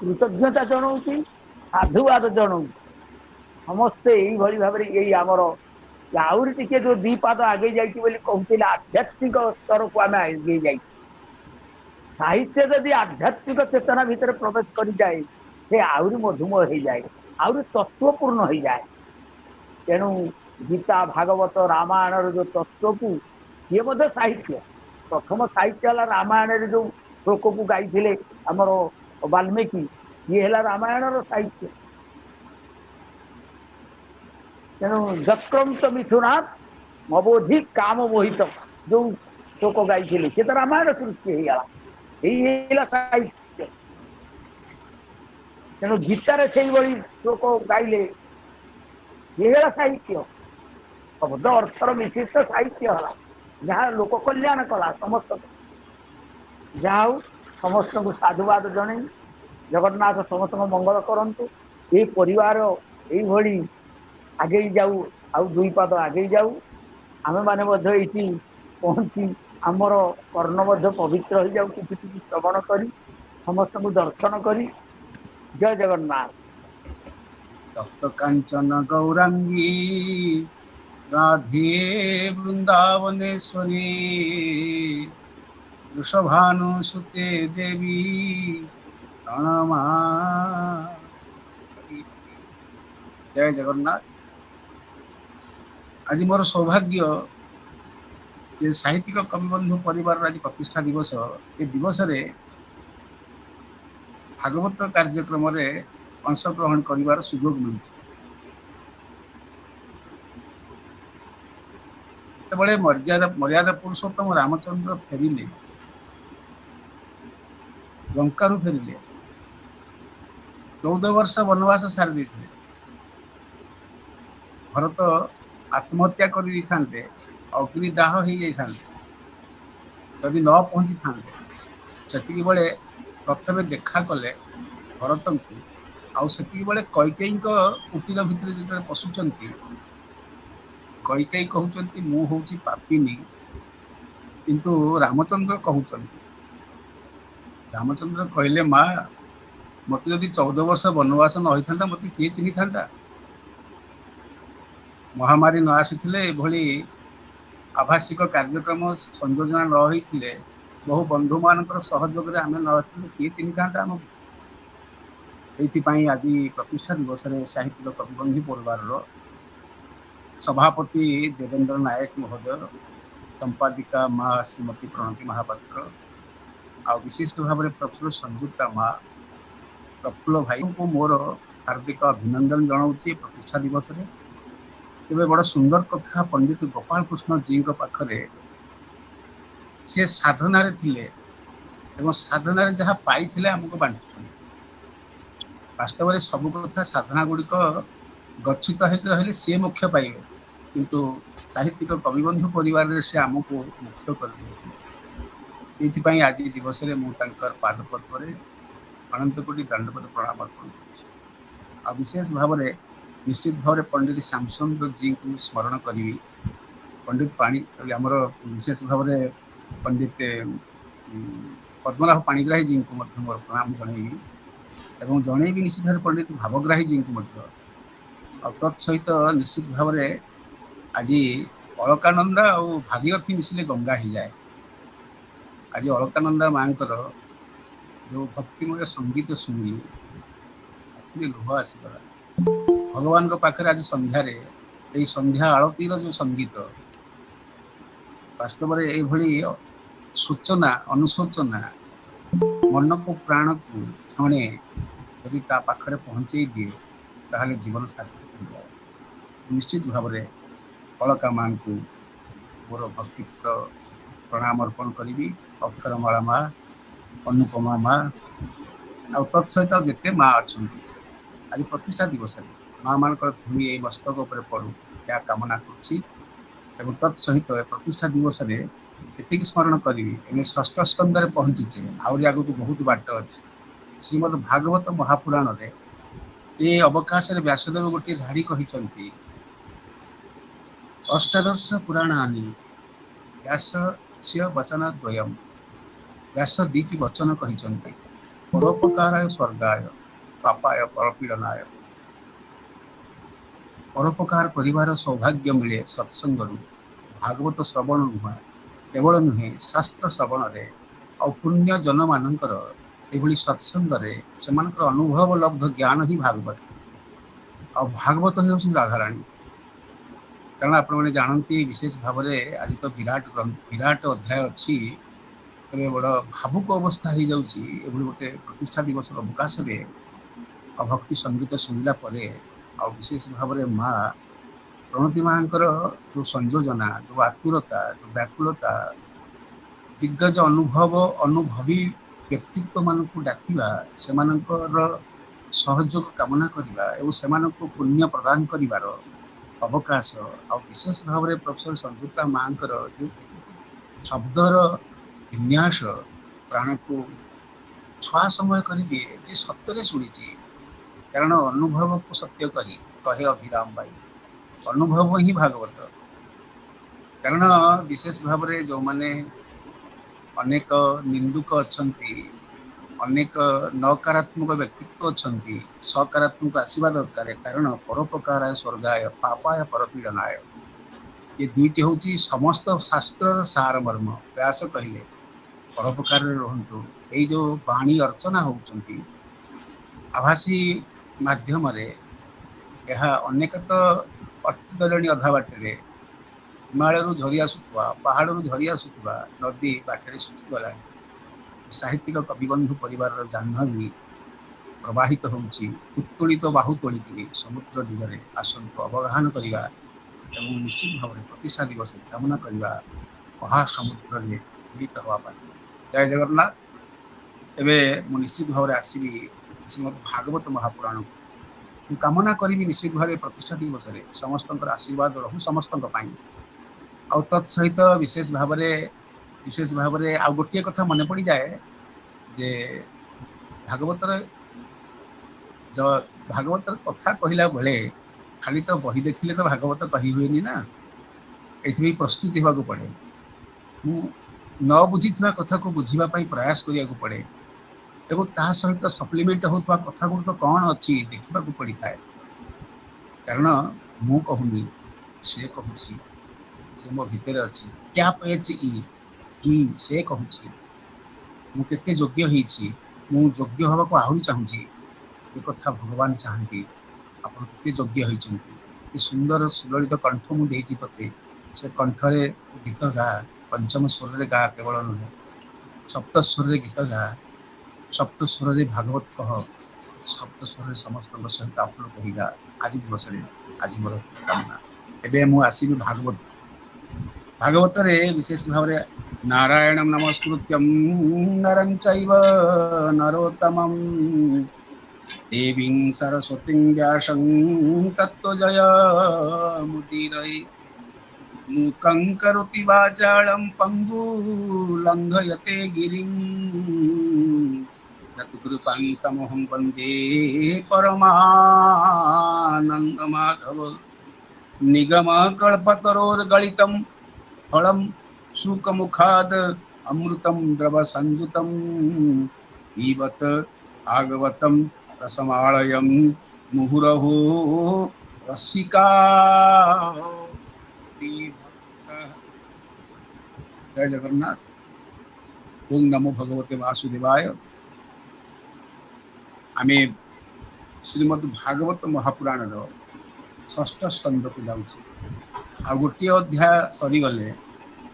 कृतज्ञता जनाऊँ साधुवाद जनाऊँ समस्ते यही भाव यही आमर आहरी टी जो दी पाद आगे जाइए कहते आध्यात्मिक स्तर को आम आगे जाए साहित्य जदि आध्यात्मिक चेतना भितर प्रवेश कर जाए से आहरी मधुमय हो जाए आहरी तत्वपूर्ण हो जाए तेणु गीता भागवत रामायण जो तत्व को ये साहित्य प्रथम साहित्य है रामायण जो श्लोक को गाई आमर वाल्मीकि ये है रामायण साहित्य तेणु जक्रंत मिथुनाथ मबोधि काम मोहित जो शोक गाई थे तो रामायण सृष्टि होगा साहित्य ତେଣୁ ଗୀତାରେ ସେଇଭଳି ଶ୍ଲୋକ ଗାଇଲେ ଇଏ ହେଲା ସାହିତ୍ୟ, ଶବ୍ଦ ଅର୍ଥର ବିଶିଷ୍ଟ ସାହିତ୍ୟ ହେଲା, ଯାହା ଲୋକ କଲ୍ୟାଣ କଲା ସମସ୍ତଙ୍କୁ। ଯାହା ହଉ ସମସ୍ତଙ୍କୁ ସାଧୁବାଦ ଜଣେଇ ଜଗନ୍ନାଥ ସମସ୍ତଙ୍କ ମଙ୍ଗଳ କରନ୍ତୁ। ଏଇ ପରିବାର ଏଇଭଳି ଆଗେଇ ଯାଉ, ଆଉ 2 ପାଦ ଆଗେଇ ଯାଉ। ଆମେମାନେ ମଧ୍ୟ ଏଇଠି ପହଞ୍ଚି ଆମର କର୍ଣ୍ଣ ମଧ୍ୟ ପବିତ୍ର ହେଇଯାଉ, କିଛି କିଛି ଶ୍ରବଣ କରି ସମସ୍ତଙ୍କୁ ଦର୍ଶନ କରି। ଜୟ ଜଗନ୍ନାଥ। তপ্ত কাঞ্চন গৌরাঙ্গী রাধে বৃন্দাবনেশ্বরী বৃষভানু সুতে দেবী প্রণমামি। জয় জগন্নাথ। আজি মোর সৌভাগ্য যে সাহিত্যিক কবিবন্ধু পরিবার আজ প্রতিষ্ঠা দিবস। এ দিবসরে ভাগবত কার্যক্রমে অংশগ্রহণ করিবার সুযোগ মিলছে। যেতবে মর্যাদা পুরুষোত্তম রামচন্দ্র ফেরিলে, লঙ্কারু ফেরিলে, 14 ବର୍ଷ ବନବାସ ସାରି ଦେଇଥିଲେ। ଭରତ ଆତ୍ମହତ୍ୟା କରି ଦେଇଥାନ୍ତେ, ଅଗ୍ନିଦାହ ହେଇଯାଇଥାନ୍ତେ ଯଦି ନ ପହଞ୍ଚିଥାନ୍ତେ। ସେତିକି ବେଳେ ପ୍ରଥମେ ଦେଖା କଲେ ଭରତଙ୍କୁ। ଆଉ ସେତିକି ବେଳେ କୈକେୟୀଙ୍କ କୁଟୀର ଭିତରେ ଯେତେବେଳେ ପଶୁଛନ୍ତି, କୈକେୟୀ କହୁଛନ୍ତି ମୁଁ ହଉଛି ପାପିନୀ, କିନ୍ତୁ ରାମଚନ୍ଦ୍ର କହୁଛନ୍ତି, ରାମଚନ୍ଦ୍ର କହିଲେ ମା ମତେ ଯଦି 14 ବର୍ଷ ବନବାସ ନ ହେଇଥାନ୍ତା ମତେ କିଏ ଚିହ୍ନିଥାନ୍ତା? ମହାମାରୀ ନ ଆସିଥିଲେ, ଏଭଳି ଆଭାସିକ କାର୍ଯ୍ୟକ୍ରମ ସଂଯୋଜନା ନ ହେଇଥିଲେ, ବହୁ ବନ୍ଧୁମାନଙ୍କର ସହଯୋଗରେ ଆମେ ନ ଆସିଥିଲେ କିଏ ଚିହ୍ନିଥାନ୍ତା ଆମକୁ? এইଥିପାଇଁ ଆଜି ପ୍ରତିଷ୍ଠା ଦିବସରେ ସାହିତ୍ୟିକ କବିବନ୍ଧୁ ପରିବାରର ସଭାପତି ଦେବେନ୍ଦ୍ର ନାୟକ ମହୋଦୟ, ସମ୍ପାଦିକା ମା ଶ୍ରୀମତୀ ପ୍ରଣତି ମହାପାତ୍ର, ଆଉ ବିଶିଷ୍ଟ ଭାବରେ ପ୍ରଫେସର ସଂଯୁକ୍ତା ମା, ପ୍ରଫୁଲ୍ଲ ଭାଇଙ୍କୁ ମୋର ହାର୍ଦ୍ଦିକ ଅଭିନନ୍ଦନ ଜଣାଉଛି ପ୍ରତିଷ୍ଠା ଦିବସରେ। ତେବେ ବଡ଼ ସୁନ୍ଦର କଥା, ପଣ୍ଡିତ ଗୋପାଳ କୃଷ୍ଣ ଜୀଙ୍କ ପାଖରେ ସେ ସାଧନାରେ ଥିଲେ ଏବଂ ସାଧନାରେ ଯାହା ପାଇଥିଲେ ଆମକୁ ବାଣ୍ଟୁଛନ୍ତି। ବାସ୍ତବରେ ସବୁ କଥା ସାଧନା ଗୁଡ଼ିକ ଗଚ୍ଛିତ ହେଇକି ରହିଲେ ସିଏ ମୋକ୍ଷ ପାଇବେ, କିନ୍ତୁ ସାହିତ୍ୟିକ କବିବନ୍ଧୁ ପରିବାରରେ ସେ ଆମକୁ ମୁଖ୍ୟ କରିଦେଉଛନ୍ତି। ଏଇଥିପାଇଁ ଆଜି ଦିବସରେ ମୁଁ ତାଙ୍କର ପାଦପଦ୍ମରେ ଅନନ୍ତ କୋଟି ଦଣ୍ଡବତ ପ୍ରଣାମ ଅର୍ପଣ କରୁଛି। ଆଉ ବିଶେଷ ଭାବରେ ନିଶ୍ଚିତ ଭାବରେ ପଣ୍ଡିତ ଶ୍ୟାମସୁନ୍ଦର ଜୀଙ୍କୁ ସ୍ମରଣ କରିବି। ପଣ୍ଡିତ ପାଣି ଆମର ବିଶେଷ ଭାବରେ ପଣ୍ଡିତ ପଦ୍ମନାଭ ପାଣିଗ୍ରାହୀ ଜୀଙ୍କୁ ମଧ୍ୟ ମୋର ପ୍ରଣାମ ଜଣାଇବି ଏବଂ ଜଣେଇବି ନିଶ୍ଚିତ ଭାବରେ ପଣ୍ଡିତ ଭାବଗ୍ରାହୀ ଜୀଙ୍କୁ ମଧ୍ୟ। ଆଉ ତତ୍ ସହିତ ନିଶ୍ଚିତ ଭାବରେ ଆଜି ଅଳକାନନ୍ଦା ଆଉ ଭାଗୀରଥୀ ମିଶିଲେ ଗଙ୍ଗା ହେଇଯାଏ। ଆଜି ଅଳକାନନ୍ଦା ମାଙ୍କର ଯେଉଁ ଭକ୍ତିମୟ ସଙ୍ଗୀତ ଶୁଣିଲି ଆଖିରେ ଲୁହ ଆସିଗଲା। ଭଗବାନଙ୍କ ପାଖରେ ଆଜି ସନ୍ଧ୍ୟାରେ ଏଇ ସନ୍ଧ୍ୟା ଆଳତୀର ଯେଉଁ ସଙ୍ଗୀତ, ବାସ୍ତବରେ ଏଇଭଳି ସୂଚନା ଅନୁଶୋଚନା ମନକୁ ପ୍ରାଣକୁ କ୍ଷଣେ ଯଦି ତା ପାଖରେ ପହଞ୍ଚେଇ ଦିଏ ତାହେଲେ ଜୀବନ ସାର୍ଥକ ହେଇଯାଏ। ନିଶ୍ଚିତ ଭାବରେ ଅଳକା ମାଙ୍କୁ ମୋର ଭକ୍ତିର ପ୍ରଣାମ ଅର୍ପଣ କରିବି। ଅକ୍ଷରମାଳା ମା, ଅନୁପମା ମା, ଆଉ ତତ୍ ସହିତ ଯେତେ ମା ଅଛନ୍ତି ଆଜି ପ୍ରତିଷ୍ଠା ଦିବସରେ ମା ମାନଙ୍କର ଧୂଳି ଏଇ ମସ୍ତକ ଉପରେ ପଡ଼ୁ ଏହା କାମନା କରୁଛି। ଏବଂ ତତ୍ ସହିତ ପ୍ରତିଷ୍ଠା ଦିବସରେ ଏତିକି ସ୍ମରଣ କରିବି, ଏବେ ଷଷ୍ଠ ସ୍କନ୍ଧରେ ପହଞ୍ଚିଛେ, ଆହୁରି ଆଗକୁ ବହୁତ ବାଟ ଅଛି। ଶ୍ରୀମଦ୍ ଭାଗବତ ମହାପୁରାଣରେ ଏ ଅବକାଶରେ ବ୍ୟାସଦେବ ଗୋଟିଏ ଧାଡ଼ି କହିଛନ୍ତି, ଅଷ୍ଟାଦଶ ପୁରାଣାନି ବ୍ୟାସସ୍ୟ ବଚନ ଦ୍ୱୟମ୍। ବ୍ୟାସ 2ଟି ବଚନ କହିଛନ୍ତି, ପରୋପକାରାୟ ସ୍ୱର୍ଗାୟ ପାପାୟ ପରପୀଡ଼ନାୟ। ପରୋପକାର କରିବାର ସୌଭାଗ୍ୟ ମିଳେ ସତ୍ସଙ୍ଗରୁ। ଭାଗବତ ଶ୍ରବଣ ନୁହେଁ, କେବଳ ନୁହେଁ ଶାସ୍ତ୍ର ଶ୍ରବଣରେ ଆଉ ପୁଣ୍ୟ ଜନମାନଙ୍କର ଏଭଳି ସତ୍ସଙ୍ଗରେ ସେମାନଙ୍କର ଅନୁଭବ ଲବ୍ଧ ଜ୍ଞାନ ହିଁ ଭାଗବତ। ଆଉ ଭାଗବତ ହେଉଛି ରାଧାରାଣୀ। କାରଣ ଆପଣମାନେ ଜାଣନ୍ତି ବିଶେଷ ଭାବରେ ଆଜି ତ ବିରାଟ ଅଧ୍ୟାୟ ଅଛି, ତେବେ ବଡ଼ ଭାବୁକ ଅବସ୍ଥା ହେଇଯାଉଛି ଏଭଳି ଗୋଟେ ପ୍ରତିଷ୍ଠା ଦିବସର ଅବକାଶରେ ଆଉ ଭକ୍ତି ସଙ୍ଗୀତ ଶୁଣିଲା ପରେ। ଆଉ ବିଶେଷ ଭାବରେ ମା ପ୍ରଣତି ମାଙ୍କର ଯେଉଁ ସଂଯୋଜନା, ଯେଉଁ ଆକୁରତା, ଯେଉଁ ବ୍ୟାକୁଳତା, ଦିଗ୍ଗଜ ଅନୁଭବୀ ବ୍ୟକ୍ତିତ୍ୱ ମାନଙ୍କୁ ଡାକିବା, ସେମାନଙ୍କର सहयोग कामना करवा एवं से पुण्य प्रदान कर अवकाश आ विशेष भाव में प्रोफेसर संजुक्ता माँ जो शब्दर विन्यास प्राण को छुआ समय करिदिए जे सत्य शुणी कारण अनुभव को सत्य कहे अभिराम भाई अनुभव ही भागवत कारण विशेष भाव में जो माने अनेक निंदुक अच्छा अनेक नकारात्मक व्यक्तित्व अच्छा सकारात्मक आसवा दरकार कारण परोपकाराय स्वर्गाय पापाय परपीड़नाय ये दुईटी हूँ समस्त शास्त्र सार मर्म व्यास कहले परोपकार रुहतु ये जो वाणी अर्चना होती आभासी माध्यम यह अनेक तो अटकले अधा बाटे हिमालय झरी आसुवा पहाड़ झरी आसुवा नदी बाटे सुखीगला साहित्यिक कविबंधु परिवार जाह्नवी प्रवाहित होउछि उत्तोलित बाहु तोलिकी समुद्र दिगरे आसंतु अवगाहन करवा एवं निश्चित भाव में प्रतिष्ठा दिवस कामना करवा महासमुद्र में मिलित हवा जय जगन्नाथ एवं मु निश्चित भाव में आसबि श्रीमद भागवत महापुराण को कामना करी निश्चित भाव प्रतिष्ठा दिवस में समस्त आशीर्वाद रहू समस्त आ तत्सहित विशेष भाव में आ गोटे कथा मन पड़ जाए जे भागवत कथा कहला बेले खाली तो बही देखिले तो भागवत कही हुए ना ये प्रस्तुति होगा पड़े न बुझी कथा को बुझापी प्रयास करिया पड़े एवं ता सहित सप्लीमेंट होता कथा गुड़िक कौन अच्छी देखा पड़ी था कारण मु कहूनी से कहूँ से मो भितर अच्छी क्या पेच ई से कहूँ मुझे योग्य होगी मु योग्य हवा को आहरी चाहूँगी ये कथा भगवान चाहती आप योग्य होती सुंदर सुललित कंठ मुझे ते से कंठरे गीत गा पंचम स्वर गा केवल नुहे सप्त स्वर गीत गा सप्त स्वर भागवत कह सप्त स्वर समस्त सहित आप कही जा आज दिवस आज मोर कामना एवं मुझे आसबि भागवत विशेष भाव में नारायण नमस्कृत्यं नरं चैव नरोत्तमं देवीं सरस्वतीं व्यासं तत्त्वजयमुदीरये मूकं करोति वाचालं पङ्गुलङ्घयते गिरिं यत्कृपां तमहं वन्दे परमानन्दमाधव निगमकल्पतरोर्गलितं फलं शुकमुखाद अमृतं द्रव संयुतं पीबत भागवतं रसमालयं मुहुरहो रसिका। जय जगन्नाथ। ओम नमो भगवते वासुदेवाय। आमे श्रीमद् भागवत महापुराण षष्ठ स्कंद को जाऊँ आ गोटे अध्याय सरीगले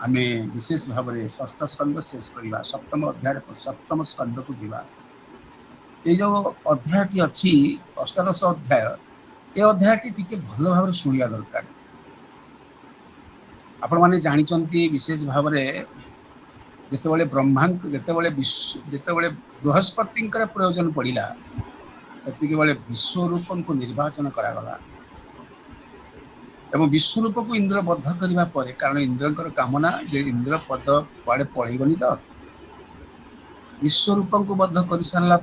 आमे विशेष भाव में षष्ठ स्कंद शेष करवा सप्तम अध्याय सप्तम स्कंद को जीवा ये जो अध्यायटी अच्छी अष्टादश अध्याय ये अध्यायटी टिके भल भाव शुणा दरकार आपण मैंने जानते विशेष भाव में जितेबाला ब्रह्मा जितेबाला बृहस्पति प्रयोजन पड़ा से बेले विश्वरूप को निर्वाचन करागला एवं विश्वरूप को इंद्र बद्ध करने पर कारण इंद्र कामना जे इंद्र पद कुआड़े पलैबनी तो विश्वरूप को बद्ध कर सारा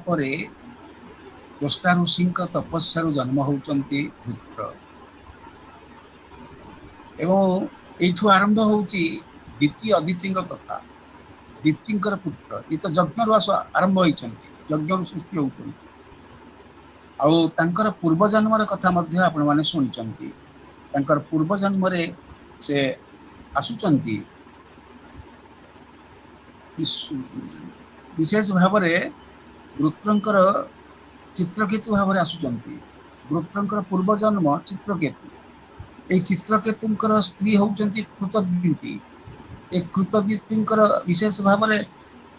द्रष्टा ऋषि तपस्या जन्म होती पुत्र एवं यू आरंभ होती द्वितीय अदिति कथा दीप्ति पुत्र ये तो यज्ञ आरंभ होती यज्ञ सृष्टि होती आर पूर्वजन्मर कथा आपण मैंने शुणी पूर्व जन्म से आसुचंती विशेष भाव में वृत्रंकर चित्रकेतु भाव में आसुचंती वृत्रंकर पूर्व जन्म चित्रकेतु ये चित्रकेतुंकर स्त्री होउचंती कृतद्युति ए कृतद्युतिंकर विशेष भाव में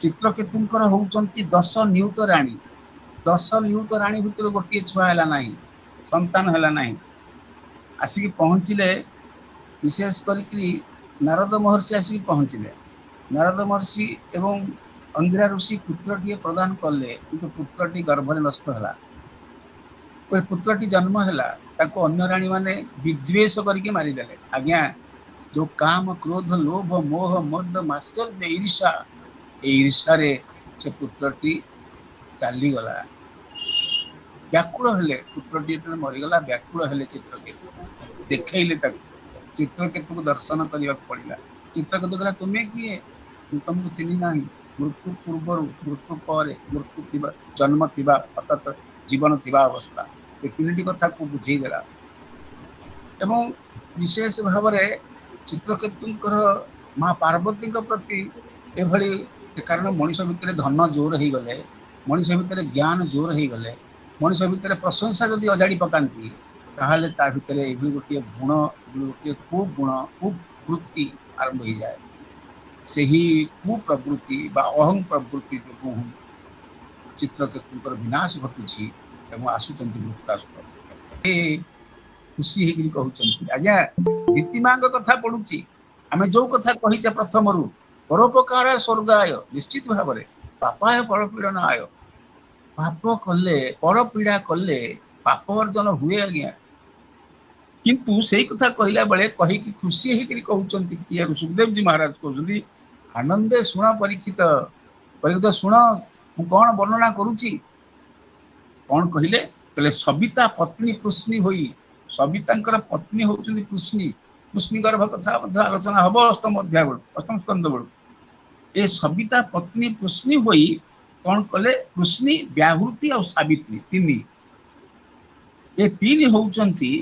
चित्रकेतुंकर होउचंती 10 नियुत राणी 10 नियुत राणी भितर गोटे छुआ है ना संतान है ना आसिक पहुँचले विशेष करी नारद महर्षि आसिक पहुँचले नारद महर्षि एवं अंगिरा ऋषि पुत्रटी प्रदान कले कि पुत्रटी गर्भरे नष्ट है पुत्रटी जन्म है अन्य राणी माने विद्वेष करके मारिदेले। आज्ञा जो काम क्रोध लोभ मोह मद माश्चर्य ईर्षा ईर्षा से पुत्रटी चलीगला। व्याकुल हेले पुत्रटी जो मरीगला व्याकुल हेले चित्रकेतु देखले चित्रकेतु को दर्शन करने पड़ा। चित्रकेतु कहला तुम्हें किए तुमको चिन्ह ना मृत्यु पूर्व मृत्यु पर मृत्यु जन्म थिबा अर्थात जीवन थिबा अवस्था ये तीन कथा को बुझेदेला। एवं विशेष भाव में चित्रकेतुंकर माँ पार्वती प्रति एभली कारण मनीष भितर धन जोर हो गले मनीष भितर ज्ञान जोर हो गले मनीष भितर प्रशंसा जदि अजाड़ी पकाती ताहले ता भितर एभली गोटे गुण गोटे कुगुण कुवृत्ति आरंभ हो जाए। से ही कुप्रवृत्ति बा अहं प्रवृत्ति जो चित्रकेतुंकर विनाश घटुची एवं आसुचंत वृत्तासुर खुशी होकर कहते आज्ञा दीतिमा कथा पढ़ुची आम जो कथा कही प्रथम रू परोपकार स्वर्गाय निश्चित भाव में पापाय परपीड़नाय पाप कले परपीड़ा कले पाप अर्जन हुए आज्ञा किंतु से कथा कहला बेले कही खुशी होकर कहते किए सुखदेव जी महाराज कहते आनंदे शुण परीक्षित परीक्षित शुण मु कौन वर्णना करुची कौन कहले कहले सविता पत्नी पुष्णी होई सविता पत्नी होउछन्ती पुष्णी पुष्णी गर्भ कथा आलोचना हम अष्टम अध्याय अष्टम स्कंद बड़ ए सविता पत्नी पुष्णी होई कौन कले पुष्णी व्याहृति और सावित्री तीन ये तीन होउछन्ती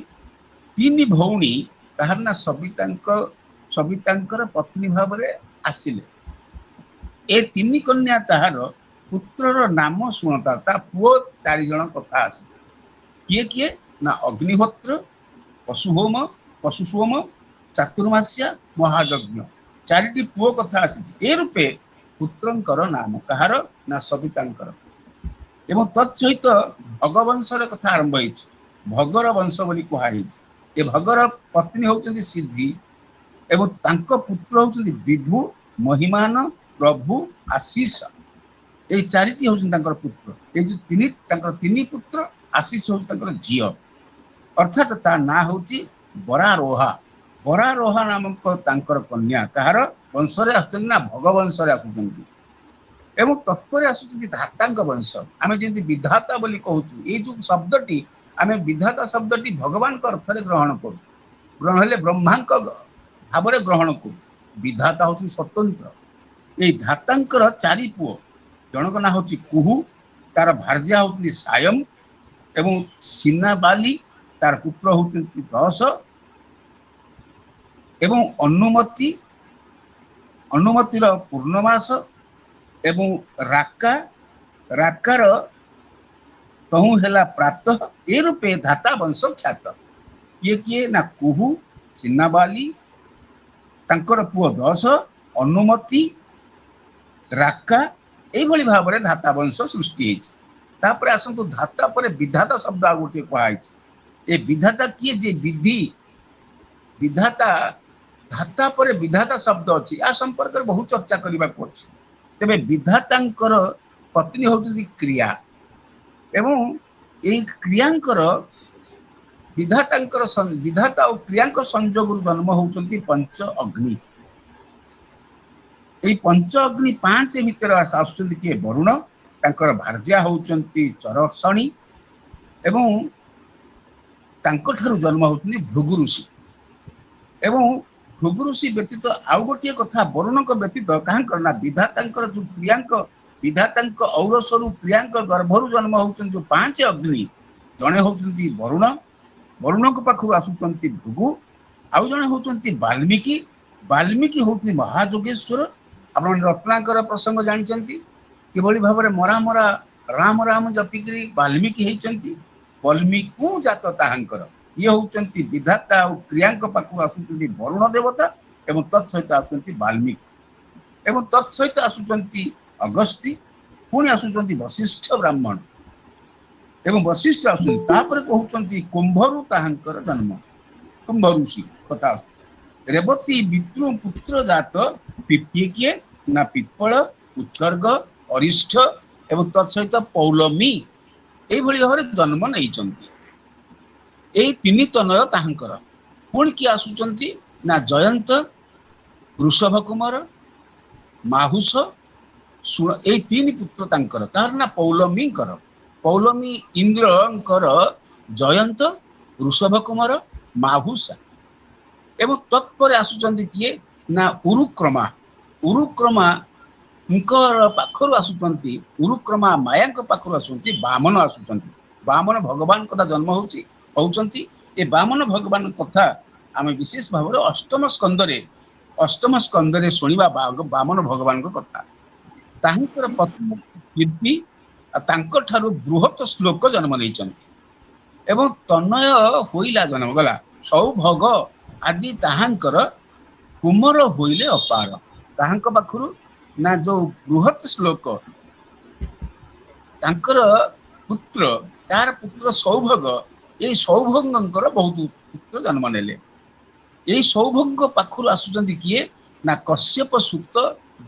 तीन भौणी ताहार ना सवितांकर पत्नी भाव में आसिले ए तीन कन्या ताहार पुत्रर नाम शुणता ता पुओ 4 जन कथा आस किए किए ना अग्निहोत्र पशुहोम पशुसोम चातुर्मास्य महायज्ञ 4टी पुओ कथा आसी ए रूपे पुत्रंकर नाम कहार ना सवितांकर एवं तत्सहित भगवंशर कथा आरंभ होई भगर वंश बोली कहुई ए भगर पत्नी होउछन्ती सिद्धि एवं तांको पुत्र होउछन्ती विभु महिमान प्रभु आशीष ये 4टी होउछन्ती पुत्र ये जो तीन पुत्र आशीष होउछन्ती झील अर्थात ता ना होउची बरारोहा बरारोहा नामक तांकर कन्या कहार वंश रे आसुछन्ती ना भगवंश रे आसुछन्ती एवं तत्पर आसुछन्ती धातांक वंश आमे जेंति विधाता बोली कहूछु ए जो शब्दटी आमे विधाता शब्दटी भगवान का अर्थ रे ग्रहण करू ग्रहण हेले ब्रह्मांक भाव रे ग्रहण करू विधाता होउछि स्वतंत्र ए धातांकर 4 पुओ जनक ना होउछि कुहु तार भार्या होउछि सायम एवं सिन्नाबाली तार पुत्र होउछि 10 एवं अनुमति अनुमतिर पूर्णमास एवं राका राकार कहूँ है प्रातः ए रूपे धाता वंश ख्यात किए किए ना कुहु सिन्नाबाली तांकर पुओ 10 अनुमति राका एभली भाव में धाता वंश सृष्टि होता आसतु धाता पर विधाता शब्द आ गोटे कहुई ए विधाता किए जे विधि विधाता धाता पर विधाता शब्द अच्छी आ संपर्क में बहुत चर्चा करने को अच्छी तेरे विधातांकर पत्नी होती क्रिया एवं ये क्रियांकर विधातांकर विधाता और क्रियांक संजोग जन्म होती पंच अग्नि ये पंच अग्नि 5 भितर आसुचंती किए वरुण तांकर भार्या होउचंती चरक्षणी एवं तांको ठारू जन्म होउचंती भृगु ऋषि एवं भृगु ऋषि व्यतीत आउ गोटे कथा वरुण व्यतीत कहाँ करना विधातांकर जो क्रियांक विधातांक औरसरु क्रियांक गर्भरु जन्म होउचंती जो 5 अग्नि जणे होउचंती वरुण वरुण को पाखु आसुचंती भृगु आउ जणे होउचंती वाल्मीकि वाल्मीकि होउचंती महायोगेश्वर आपण रत्नाकर प्रसंग जानिचंती किभली भाव में मरा मरा राम राम जपिकरी वाल्मीकि होइचंती वाल्मीकि जात ताहांकर ये होउचंती विधाता और क्रियांक पाखु आसुचंती वरुण देवता एवं तत्सहित आसुचंती वाल्मीकि एवं तत्सहित आसुचंती अगस्ती पुणी आसुचंती वशिष्ठ ब्राह्मण एवं वशिष्ठ आसुचंती तापर कहउचंती कुंभरु ताहांकर जन्म कुंभ ऋषि कथा आसुचंती रेवती विष्णु पुत्र जात पिप्पी किए ना पिप्पल उत्सर्ग अरिष्ठ एवं तत्सहित पौलमी ये भाव में जन्म नहीं ଏଇ ତିନି ତନୟ ତାହାଙ୍କର। ପୁଣି କିଏ ଆସୁଛନ୍ତି ନା ଜୟନ୍ତ, ବୃଷଭ କୁମାର, ମାହୁଷ, ଏଇ ତିନି ପୁତ୍ର ତାଙ୍କର। ତାହାର ନା ପୌଲମୀଙ୍କର। ପୌଲମୀ ଇନ୍ଦ୍ରଙ୍କର ଜୟନ୍ତ, ବୃଷଭ କୁମାର, ମାହୁଷା। ଏବଂ ତତ୍ପରେ ଆସୁଛନ୍ତି କିଏ ନା ଉରୁକ୍ରମା। ଉରୁକ୍ରମାଙ୍କର ପାଖରୁ ଆସୁଛନ୍ତି, ଉରୁକ୍ରମା ମାୟାଙ୍କ ପାଖରୁ ଆସୁଛନ୍ତି ବାମନ ଆସୁଛନ୍ତି। ବାମନ ଭଗବାନ କଥା ଜନ୍ମ ହଉଛନ୍ତି। ଏ ବାମନ ଭଗବାନ କଥା ଆମେ ବିଶେଷ ଭାବରେ ଅଷ୍ଟମ ସ୍କନ୍ଧରେ ଶୁଣିବା ବାମନ ଭଗବାନଙ୍କ କଥା। ତାଙ୍କର ପ୍ରଥମ କୀର୍ତ୍ତି, ତାଙ୍କ ଠାରୁ ବୃହତ ଶ୍ଲୋକ ଜନ୍ମ ନେଇଛନ୍ତି। ଏବଂ ତନୟ ହୋଇଲା ଜନ୍ମ ଗଲା ସୌଭଗ ଆଦି ତାହାଙ୍କର କୁମର ହୋଇଲେ ଅପାର। ତାହାଙ୍କ ପାଖରୁ ନା ଯୋଉ ବୃହତ ଶ୍ଲୋକ ତାଙ୍କର ପୁତ୍ର, ତାର ପୁତ୍ର ସୌଭଗ, ଏଇ ସୌଭଗଙ୍କର ବହୁତ ପୁତ୍ର ଜନ୍ମ ନେଲେ। ଏଇ ସୌଭଗଙ୍କ ପାଖରୁ ଆସୁଛନ୍ତି କିଏ ନା କଶ୍ୟପ ସୁତ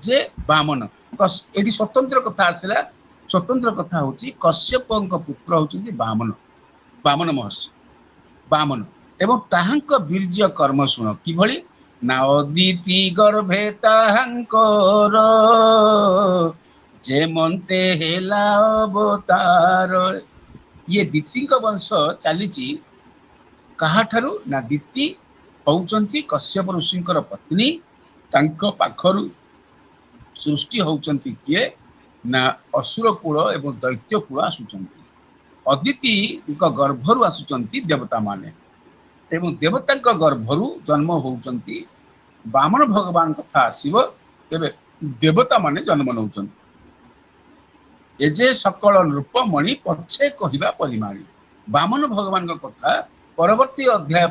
ଯେ ବାମନ। ଏଠି ସ୍ୱତନ୍ତ୍ର କଥା ଆସିଲା। ସ୍ୱତନ୍ତ୍ର କଥା ହଉଛି କଶ୍ୟପଙ୍କ ପୁତ୍ର ହଉଛନ୍ତି ବାମନ ମହର୍ଷି। ବାମନ ଏବଂ ତାହାଙ୍କ ବୀର୍ଯ୍ୟ କର୍ମ ଶୁଣ କିଭଳି ନା ଅଦିତି ଗର୍ଭେ ତାହାଙ୍କର ଯେମନ୍ତେ ହେଲା ଅବତାର। ଇଏ ଦିତିଙ୍କ ବଂଶ ଚାଲିଛି କାହାଠାରୁ ନା ଦିତି ହଉଛନ୍ତି କଶ୍ୟପ ଋଷିଙ୍କର ପତ୍ନୀ। ତାଙ୍କ ପାଖରୁ ସୃଷ୍ଟି ହଉଛନ୍ତି କିଏ ନା ଅସୁର କୂଳ ଏବଂ ଦୈତ୍ୟ କୂଳ ଆସୁଛନ୍ତି। ଅଦିତିଙ୍କ ଗର୍ଭରୁ ଆସୁଛନ୍ତି ଦେବତା ମାନେ ଏବଂ ଦେବତାଙ୍କ ଗର୍ଭରୁ ଜନ୍ମ ହଉଛନ୍ତି ବାମନ ଭଗବାନ କଥା ଆସିବ। ତେବେ ଦେବତା ମାନେ ଜନ୍ମ ନେଉଛନ୍ତି। ଏ ଯେ ସକଳ ନୃପମଣି ପଛେ କହିବା ପରିମାଣି। ବାମନ ଭଗବାନଙ୍କ କଥା ପରବର୍ତ୍ତୀ ଅଧ୍ୟାୟ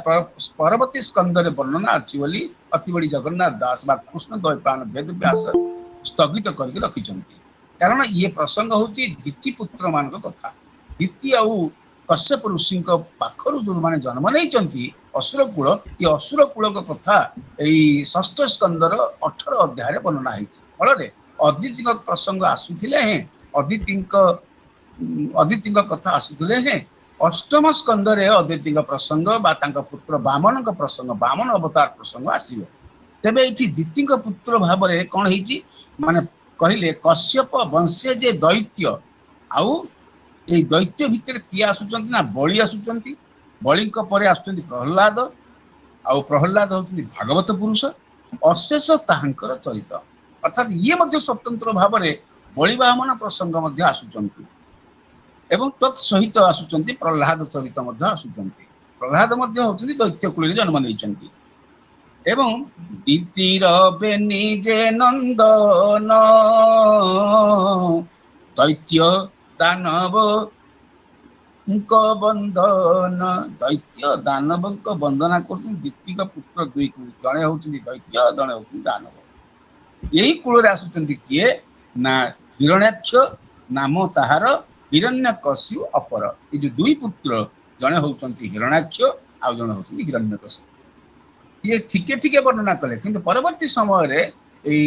ପରବର୍ତ୍ତୀ ସ୍କନ୍ଧରେ ବର୍ଣ୍ଣନା ଅଛି ବୋଲି ଅତିବଡି ଜଗନ୍ନାଥ ଦାସ ବା କୃଷ୍ଣ ଦ୍ୱୈପାୟନ ବେଦ ବ୍ୟାସ ସ୍ଥଗିତ କରିକି ରଖିଛନ୍ତି। କାରଣ ଇଏ ପ୍ରସଙ୍ଗ ହଉଛି ଦିତି ପୁତ୍ର ମାନଙ୍କ କଥା। ଦିତି ଆଉ କଶ୍ୟପ ଋଷିଙ୍କ ପାଖରୁ ଯୋଉମାନେ ଜନ୍ମ ନେଇଛନ୍ତି ଅସୁର କୂଳ, ଏ ଅସୁର କୂଳଙ୍କ କଥା ଏଇ ଷଷ୍ଠ ସ୍କନ୍ଧର 18 ଅଧ୍ୟାୟରେ ବର୍ଣ୍ଣନା ହେଇଛି। ଫଳରେ ଅଦିତିଙ୍କ ପ୍ରସଙ୍ଗ ଆସୁଥିଲେ ହେଁ ଅଦିତିଙ୍କ କଥା ଆସୁଥିଲେ ହେଁ ଅଷ୍ଟମ ସ୍କନ୍ଧରେ ଅଦିତିଙ୍କ ପ୍ରସଙ୍ଗ ବା ତାଙ୍କ ପୁତ୍ର ବାମନଙ୍କ ପ୍ରସଙ୍ଗ, ବାମନ ଅବତାର ପ୍ରସଙ୍ଗ ଆସିବ। ତେବେ ଏଇଠି ଦିତିଙ୍କ ପୁତ୍ର ଭାବରେ କଣ ହେଇଛି ମାନେ କହିଲେ କଶ୍ୟପ ବଂଶେ ଯେ ଦୈତ୍ୟ। ଆଉ ଏଇ ଦୈତ୍ୟ ଭିତରେ କିଏ ଆସୁଛନ୍ତି ନା ବଳି ଆସୁଛନ୍ତି। ବଳିଙ୍କ ପରେ ଆସୁଛନ୍ତି ପ୍ରହ୍ଲାଦ। ଆଉ ପ୍ରହ୍ଲାଦ ହଉଛନ୍ତି ଭାଗବତ ପୁରୁଷ। ଅଶେଷ ତାହାଙ୍କର ଚରିତ, ଅର୍ଥାତ୍ ଇଏ ମଧ୍ୟ ସ୍ୱତନ୍ତ୍ର ଭାବରେ ବଳି ବାମନ ପ୍ରସଙ୍ଗ ମଧ୍ୟ ଆସୁଛନ୍ତି। ଏବଂ ତତ୍ ସହିତ ଆସୁଛନ୍ତି ପ୍ରହ୍ଲାଦ ଚରିତ ମଧ୍ୟ ଆସୁଛନ୍ତି। ପ୍ରହ୍ଲାଦ ମଧ୍ୟ ହଉଛନ୍ତି ଦୈତ୍ୟ କୂଳରେ ଜନ୍ମ ନେଇଛନ୍ତି। ଏବଂ ଦିତିର ବେନି ଯେ ନନ୍ଦନ ଦୈତ୍ୟ ଦାନବ ବନ୍ଦନ। ଦୈତ୍ୟ ଦାନବଙ୍କ ବନ୍ଦନା କରୁଛନ୍ତି ଦିତିଙ୍କ ପୁତ୍ର ଦୁଇକୁ। ଜଣେ ହଉଛନ୍ତି ଦୈତ୍ୟ, ଜଣେ ହଉଛନ୍ତି ଦାନବ। ଏଇ କୂଳରେ ଆସୁଛନ୍ତି କିଏ ନା ହିରଣ୍ୟାକ୍ଷ ନାମ ତାହାର, ହିରଣ୍ୟକଶିପୁ ଅପର। ଏଇ ଯୋଉ ଦୁଇ ପୁତ୍ର, ଜଣେ ହଉଛନ୍ତି ହିରଣ୍ୟାକ୍ଷ ଆଉ ଜଣେ ହଉଛନ୍ତି ହିରଣ୍ୟକଶିପୁ। ଇଏ ଟିକେ ବର୍ଣ୍ଣନା କଲେ, କିନ୍ତୁ ପରବର୍ତ୍ତୀ ସମୟରେ ଏଇ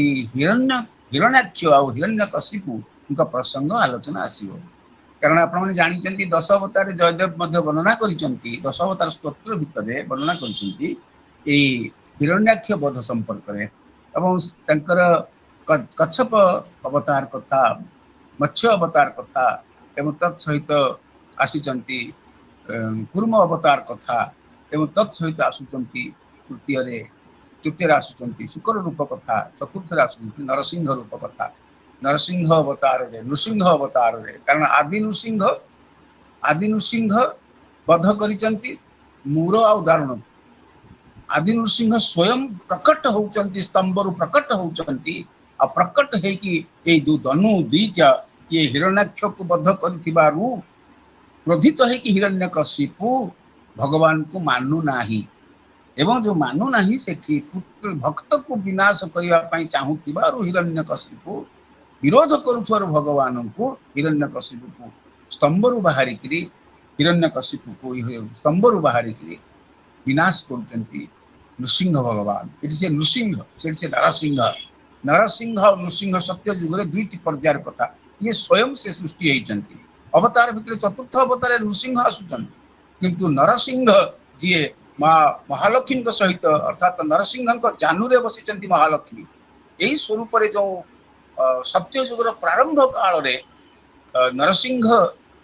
ହିରଣ୍ୟାକ୍ଷ ଆଉ ହିରଣ୍ୟକଶିପୁଙ୍କ ପ୍ରସଙ୍ଗ ଆଲୋଚନା ଆସିବ। କାରଣ ଆପଣମାନେ ଜାଣିଛନ୍ତି ଦଶ ଅବତାରରେ ଜୟଦେବ ମଧ୍ୟ ବର୍ଣ୍ଣନା କରିଛନ୍ତି। ଦଶ ଅବତାର ସ୍ତୋତ୍ର ଭିତରେ ବର୍ଣ୍ଣନା କରିଛନ୍ତି ଏଇ ହିରଣ୍ୟାକ୍ଷ ବଧ ସମ୍ପର୍କରେ। ଏବଂ ତାଙ୍କର କଚ୍ଛପ ଅବତାର କଥା, ମତ୍ସ୍ୟ ଅବତାର କଥା ଏବଂ ତତ୍ ସହିତ ଆସିଛନ୍ତି କୁର୍ମ ଅବତାର କଥା ଏବଂ ତତ୍ ସହିତ ଆସୁଛନ୍ତି ତୃତୀୟରେ ଆସୁଛନ୍ତି ଶୁକର ରୂପ କଥା, ଚତୁର୍ଥରେ ଆସୁଛନ୍ତି ନରସିଂହ ରୂପ କଥା। ନରସିଂହ ଅବତାରରେ, ନୃସିଂହ ଅବତାରରେ, କାରଣ ଆଦି ନୃସିଂହ ବଧ କରିଛନ୍ତି ମୂର ଆଉ ଦାରୁଣ। ଆଦି ନୃସିଂହ ସ୍ୱୟଂ ପ୍ରକଟ ହଉଛନ୍ତି, ସ୍ତମ୍ଭରୁ ପ୍ରକଟ ହଉଛନ୍ତି। ଆଉ ପ୍ରକଟ ହେଇକି ଏଇ ଯୋଉ ଧନୁ ଦୁଇଟା ଇଏ ହିରଣ୍ୟାକ୍ଷକୁ ବଧ କରିଥିବାରୁ କ୍ରୋଧିତ ହେଇକି ହିରଣ୍ୟକଶିପୁ ଭଗବାନଙ୍କୁ ମାନୁ ନାହିଁ। ଏବଂ ଯୋଉ ମାନୁ ନାହିଁ ସେଠି ଭକ୍ତକୁ ବିନାଶ କରିବା ପାଇଁ ଚାହୁଁଥିବାରୁ ହିରଣ୍ୟକଶିପୁ ବିରୋଧ କରୁଥିବାରୁ ଭଗବାନଙ୍କୁ ହିରଣ୍ୟକଶିପୁକୁ ସ୍ତମ୍ଭରୁ ବାହାରିକିରି ବିନାଶ କରୁଛନ୍ତି ନୃସିଂହ ଭଗବାନ। ଏଠି ସେ ନୃସିଂହ, ସେଠି ସେ ନରସିଂହ। ନରସିଂହ ଆଉ ନୃସିଂହ ସତ୍ୟ ଯୁଗରେ ଦୁଇଟି ପର୍ଯ୍ୟାୟର କଥା। ଇଏ ସ୍ୱୟଂ ସେ ସୃଷ୍ଟି ହେଇଛନ୍ତି। ଅବତାର ଭିତରେ ଚତୁର୍ଥ ଅବତାରରେ ନୃସିଂହ ଆସୁଛନ୍ତି। किंतु नरसिंह जी माँ महालक्ष्मी सहित अर्थात नरसिंह जानूरे बसी महालक्ष्मी यही स्वरूप जो सत्ययुगर प्रारंभ काल रे नरसिंह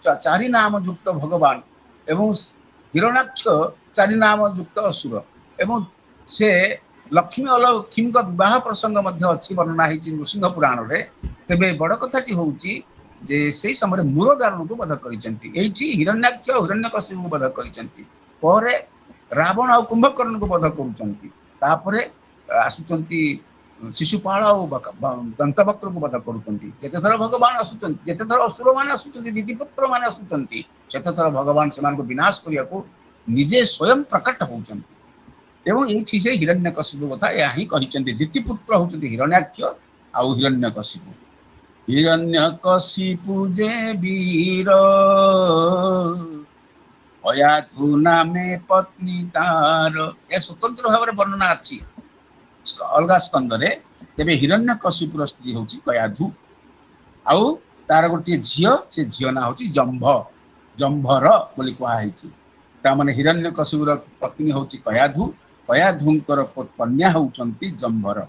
चारि नाम युक्त भगवान एवं हिरण्याक्ष चारि नाम युक्त असुर एवं से लक्ष्मी अलक्ष्मी विवाह प्रसंग अच्छी वर्णना होती नृसिंह पुराण रे तेबे बड़ कथाटी हूँ जे से समय मूरदारुण को वध कर हिरण्याक्ष हिरण्यकशिपु को वध कर रावण आ कुंभकर्ण को वध कर आसुचंती शिशुपाल दंतवक्र को वध करते थर भगवान आसुचंती जेते थर असुर मान आसुचंती दितिपुत्र मान आसुचंती सेते थर भगवान से विनाश करने को निजे स्वयं प्रकट होउचंती एवं ये से हिरण्यकशिपु कथा या ही कहिचंती दितिपुत्र होउचंती हिरण्याक्ष आउ हिरण्यकशिपु हिरण्यकशिपु जे वीर अयाधु नामे पत्नी तार ए स्वतंत्र भाव वर्णना अच्छी अलग स्कंद रे तेबे हिरण्यकशिपुर स्त्री होची कयाधु आउ तार गोटे झियो से झियो ना होची जंभ जंभर बोली कहा हैची ता माने हिरण्यकशिपुर पत्नी होची कयाधु कयाधुंकर कन्या होचंती जंभर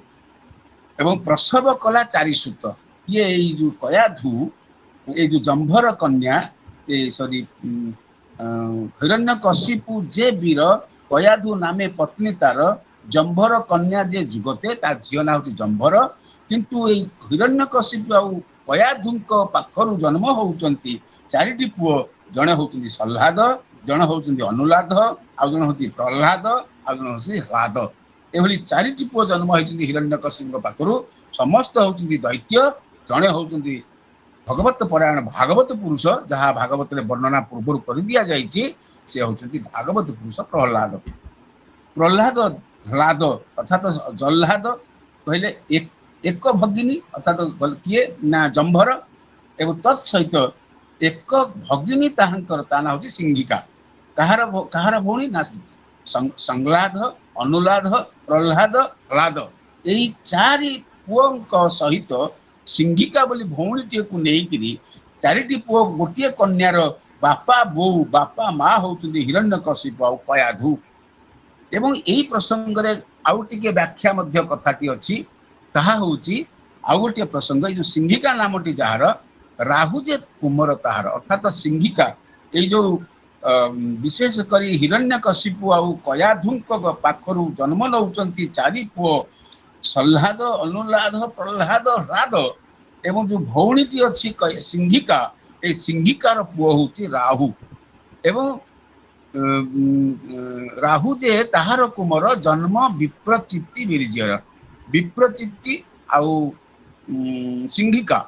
एवं प्रसव कला चारि सूत ये जो कयाधु ये जो जंभर कन्या ए सॉरी हिरण्यकशिपु जे वीर कयाधु नामे पत्नी तार जंभर कन्या जे जुगते ता झियो ना होची जंभर किंतु ए हिरण्यकशिपु आ कयाधुंक पाखरु जन्म होउचंती चारिटी पुओ जणे होउचंती सल्लाद जणे होउचंती अनुलाद आ जणे होती प्रह्लाद आ जणे होसी ह्लाद एभली चारिटी पुओ जन्म होइचंती हिरण्यकशिपुक पाखरु समस्त होउचंती दैत्य जणे होउचंती भगवत परायण भागवत पुरुष जहाँ भागवत रे वर्णना पूर्व कर दिया जाइए से होउचंती भागवत पुरुष प्रह्लाद प्रह्लाद ह्लाद अर्थात जल्लाद कहले एक भगिनी अर्थात किए ना जंभर एवं तत्सहित एक भगिनी ताहंकर ता ना होची सिंहिका कहार भौणी ना संलाद अनुलाद प्रह्लाद ह्लाद यही चारि पुओंक सहित सिंहिका बोली भौणीटी को नहीं चारिटी पुओ गोटे कन्यार बापा बो बापा माँ होउचंती हिरण्यकशिपु आ कयाधु एवं यही प्रसंग रे आउ टिके व्याख्या मध्य कथाटी अच्छी ताहा होउची आउ गोटे प्रसंग जो सिंहिका नामटी जार राहु जे कुमर ताहार अर्थात सिंहिका ये जो विशेष करी हिरण्यकशिपु आ कयाधुंक पाखरु जन्म नौचंती चारि पुओ सल्लाद अनुलाद प्रह्लाद ह्लाद एवं जो भौणीटी अच्छी सिंहिका ए सिंहिकार पुओ होची राहु एवं राहु जे ताहार कुमर जन्म विप्रचित्ति वीर्यर विप्रचित्ति आउ सिंहिका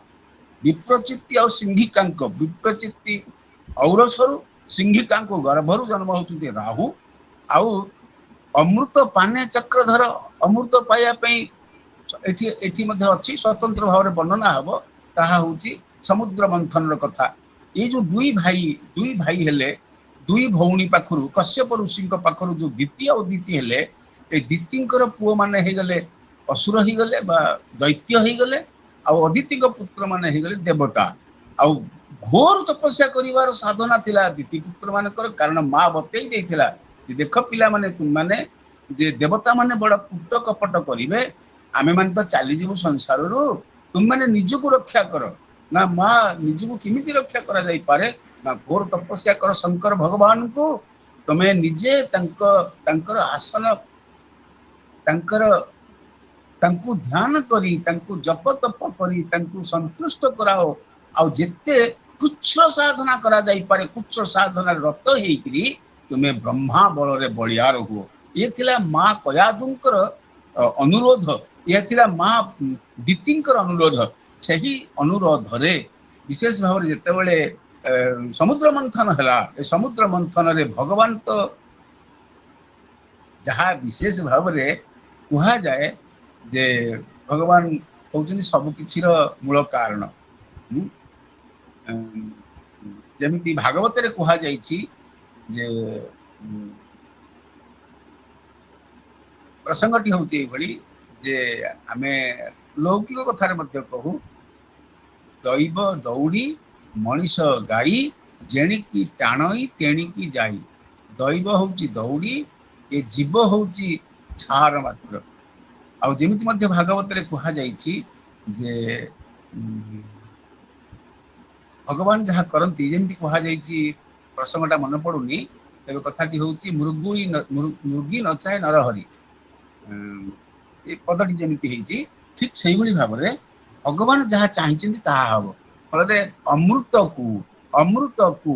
विप्रचित्ति आउ सिंहिकांक विप्रचित्ति औरसरु सिंहिकांक गर्भरु जन्म होचंती राहु आउ अमृत पाने चक्रधर अमृत पाया एठी मध्ये अच्छी स्वतंत्र भाव में वर्णना हबो ताहा होची समुद्र मंथन कथा ये जो दुई भाई हेले दुई भौणी पाखरु कश्यप ऋषि पाखरु जो दिति और दिति हेले ए दितिंकर पुओ माने हे गले असुर ही गले बा दैत्य ही गले आ अदिति पुत्र माने हे गले देवता आ घोर तपस्या करिवार साधना थिला दिति पुत्र मानकर कारण माँ बतई देथिला जे देख पिला माने तुम माने जे देवता माने बड़ कुट कपट करिवे आमे माने तो चली जीवु संसार रो तुम माने निजको रक्षा कर ना माँ निजको किमिति रक्षा करा जाई पारे ना घोर तपस्या कर शंकर भगवान को तमे निजे तंकर आसन तंकु ध्यान करी तंकु जप तप करी तंकु संतुष्ट कराओ आ जेते कुछ साधना करा जाई पारे कुछ साधना रत हेकरी तुमे ब्रह्मा बल रे बलियार हुओ ये थिला माँ कयाधुंकर अनुरोध ये थिला माँ दितिंकर अनुरोध सही अनुरोध रे विशेष भाव जेते बेले समुद्र मंथन है ए समुद्र मंथन रे भगवान तो जहाँ विशेष भाव रे कहा जाए जे भगवान कहते सब किसी मूल कारण जमी भागवत रे कहा जाइछि जे प्रसंगटी होती जे आमे लौकिक कथार मध्य कहू दैव दौड़ी मनीष गाई जेणिकी टाणई तेणिकी जाई दैव होची दौड़ी ए जीव होची छार मात्र। आउ जेमिति मध्य भागवत रे कहा जाईछि जे भगवान जहाँ करती जेमिति कहा जाईछि प्रसंगटा मन पड़ुनी तेबे कथाटी होची मुर्गी नचाए नरहरि ए पदटी जेमिति ହେଇଛି ठीक सेही भली भाव रे भगवान जहाँ चाहिछन्ति ताहा हबो। फलरे अमृत को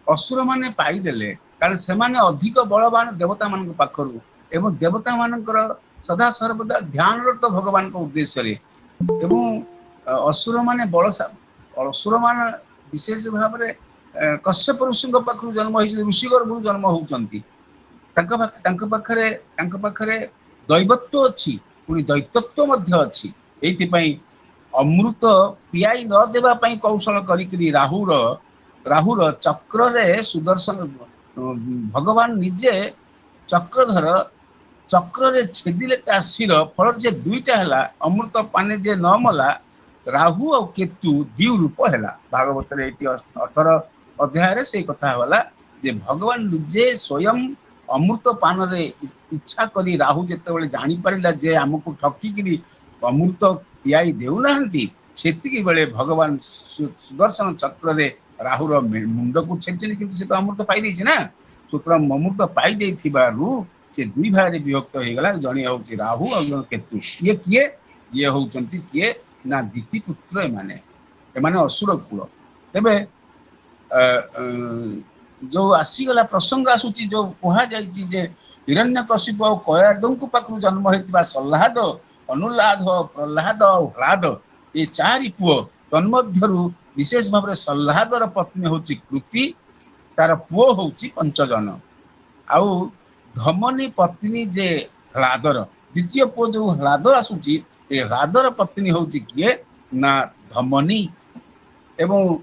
असुर माने पाई देले कारण से माने अधिक बलवान देवता मान पाखरु एवं देवता मानकर सदा सर्वदा ध्यान रत भगवान को उद्देश्य रे एवं असुर माने असुर मान विशेष भाव रे कश्यप ऋषिଙ୍କ पाखरु जन्म होई ऋषि गर्भरु जन्म होउचंती तांका पाखरे दैवत्व अच्छी पुणी दैत्यत्व मध्य अच्छी एथि पई अमृत पियाई न देबा पई कौशल करी राहुर चक्र रे सुदर्शन भगवान निजे चक्रधर चक्र रे छेदिले ता शिर फल जे दुईटा हला अमृत पाने जे न मला राहु और केतु दिउ रूप हला। भागवत रे 18 अध्याय रे से कथा होला जे भगवान निजे स्वयं अमृत पान रे इच्छा करी राहु जेते बेले जानि परिला जे हमकु ठकी किरी अमृत पियाई देउ नाहंती छेतिकी बेले भगवान सुदर्शन चक्र रे राहुर मुंड को छेचनी किंतु से तो अमृत पाई देछि ना सूत्र अमृत पाई देथिबारु से दुई भाई रे विभक्त हो गला जणी होछि राहु और जण केतु ये किए ये होचंती किए ना दीति पुत्र एमाने असुर कुल तेबे जो आसीगला प्रसंग आसुची जो कहा जाइछि जे हिरण्यकशिप और कयादंकु पाखु जन्म हेतिबा सल्लाद अनुलाद प्रहलाद और ह्लाद ये चारि पुओ तन्मध्यरु विशेष भाव में सल्लादर पत्नी होची कृति तार पुओ होची पंचजन आउ धमनी पत्नी जे ह्लादर द्वितीय पुओ जो ह्लाद आसुची ए ह्लादर पत्नी होची किए ना धमनी एवं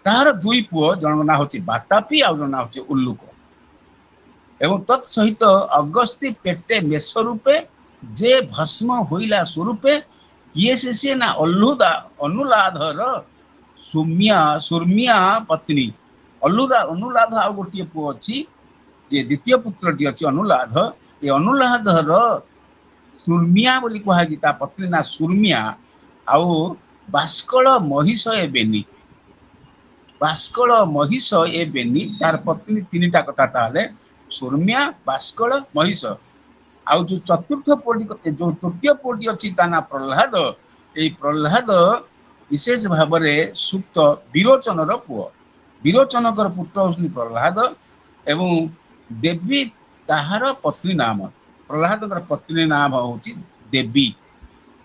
तार दुई पुओ जन ना होची बातापी आ जन ना होची उल्लुक एवं तत्सहित अगस्ती पेटे मेष रूपे जे भस्म होइला स्वरूपे किए से ना अनुलाधर सुर्मिया पत्नी अनुलाध आ गोटे पुओ अच्छी जे द्वितीय पुत्रटी अच्छी अनुलाध ये अनुलाधर सुर्मिया बोली कहुई ता पत्नी ना सुर्मिया आउ बास्कल महिष एबेनी बास्कल महिष एबेनी तार पत्नी तीनटा कथा ताले सुर्मिया बास्कल महिष आउ जो चतुर्थ पोटी जो तृतीय पोटी अच्छी ता ना प्रहलाद ये प्रहलाद विशेष भाव में सुप्त विरोचन पुओ विरोचनकर पुत्र होती प्रहलाद एवं देवी ताहार पत्नी नाम प्रहलाद पत्नी नाम होची देवी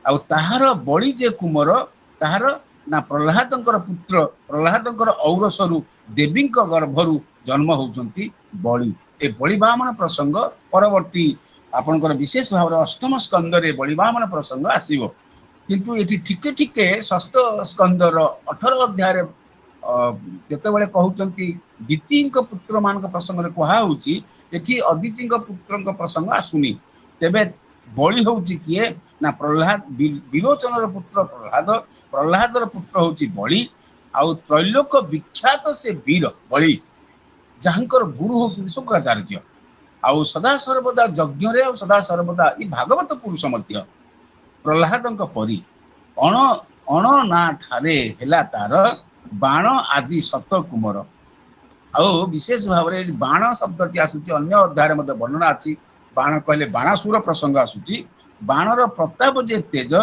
आउ ताहार बड़ी जे कुमर ताहार ना प्रहलाद पुत्र प्रहलाद औरसरु देवी गर्भरु जन्म होती बड़ी ए बड़ी बामन प्रसंग परवर्ती आपनकर विशेष भाव में अष्टम स्कंद रे बड़ी बामन प्रसंग आसीबो किंतु एठी ठिके ठिके षष्ठ स्कंदर 18 अध्याय जेते बेले कहउचंती दितिंक पुत्र मानक प्रसंग रे कहा होची एठी अदितिंक पुत्रंक प्रसंग आसुनी तेबे बळी होची किए ना प्रहलाद विरोचनर पुत्र प्रहलादर पुत्र होची बळी आउ त्रैलोक विख्यात से वीर बळी जहांकर गुरु होची शुक्राचार्य आउ सदा सर्वदा यज्ञ रे आउ सदा सर्वदा ई भागवत पुरुष मध्य प्रहलादंक परी अण ना ठारे हेला तार बाण आदि सत कुमर आउ विशेष भाव में बाण शब्दटी आसुची अन्य अध्याय मध्य वर्णना अछि बाण कहले बाणासुर प्रसंग आसुची बाणर प्रताप जे तेज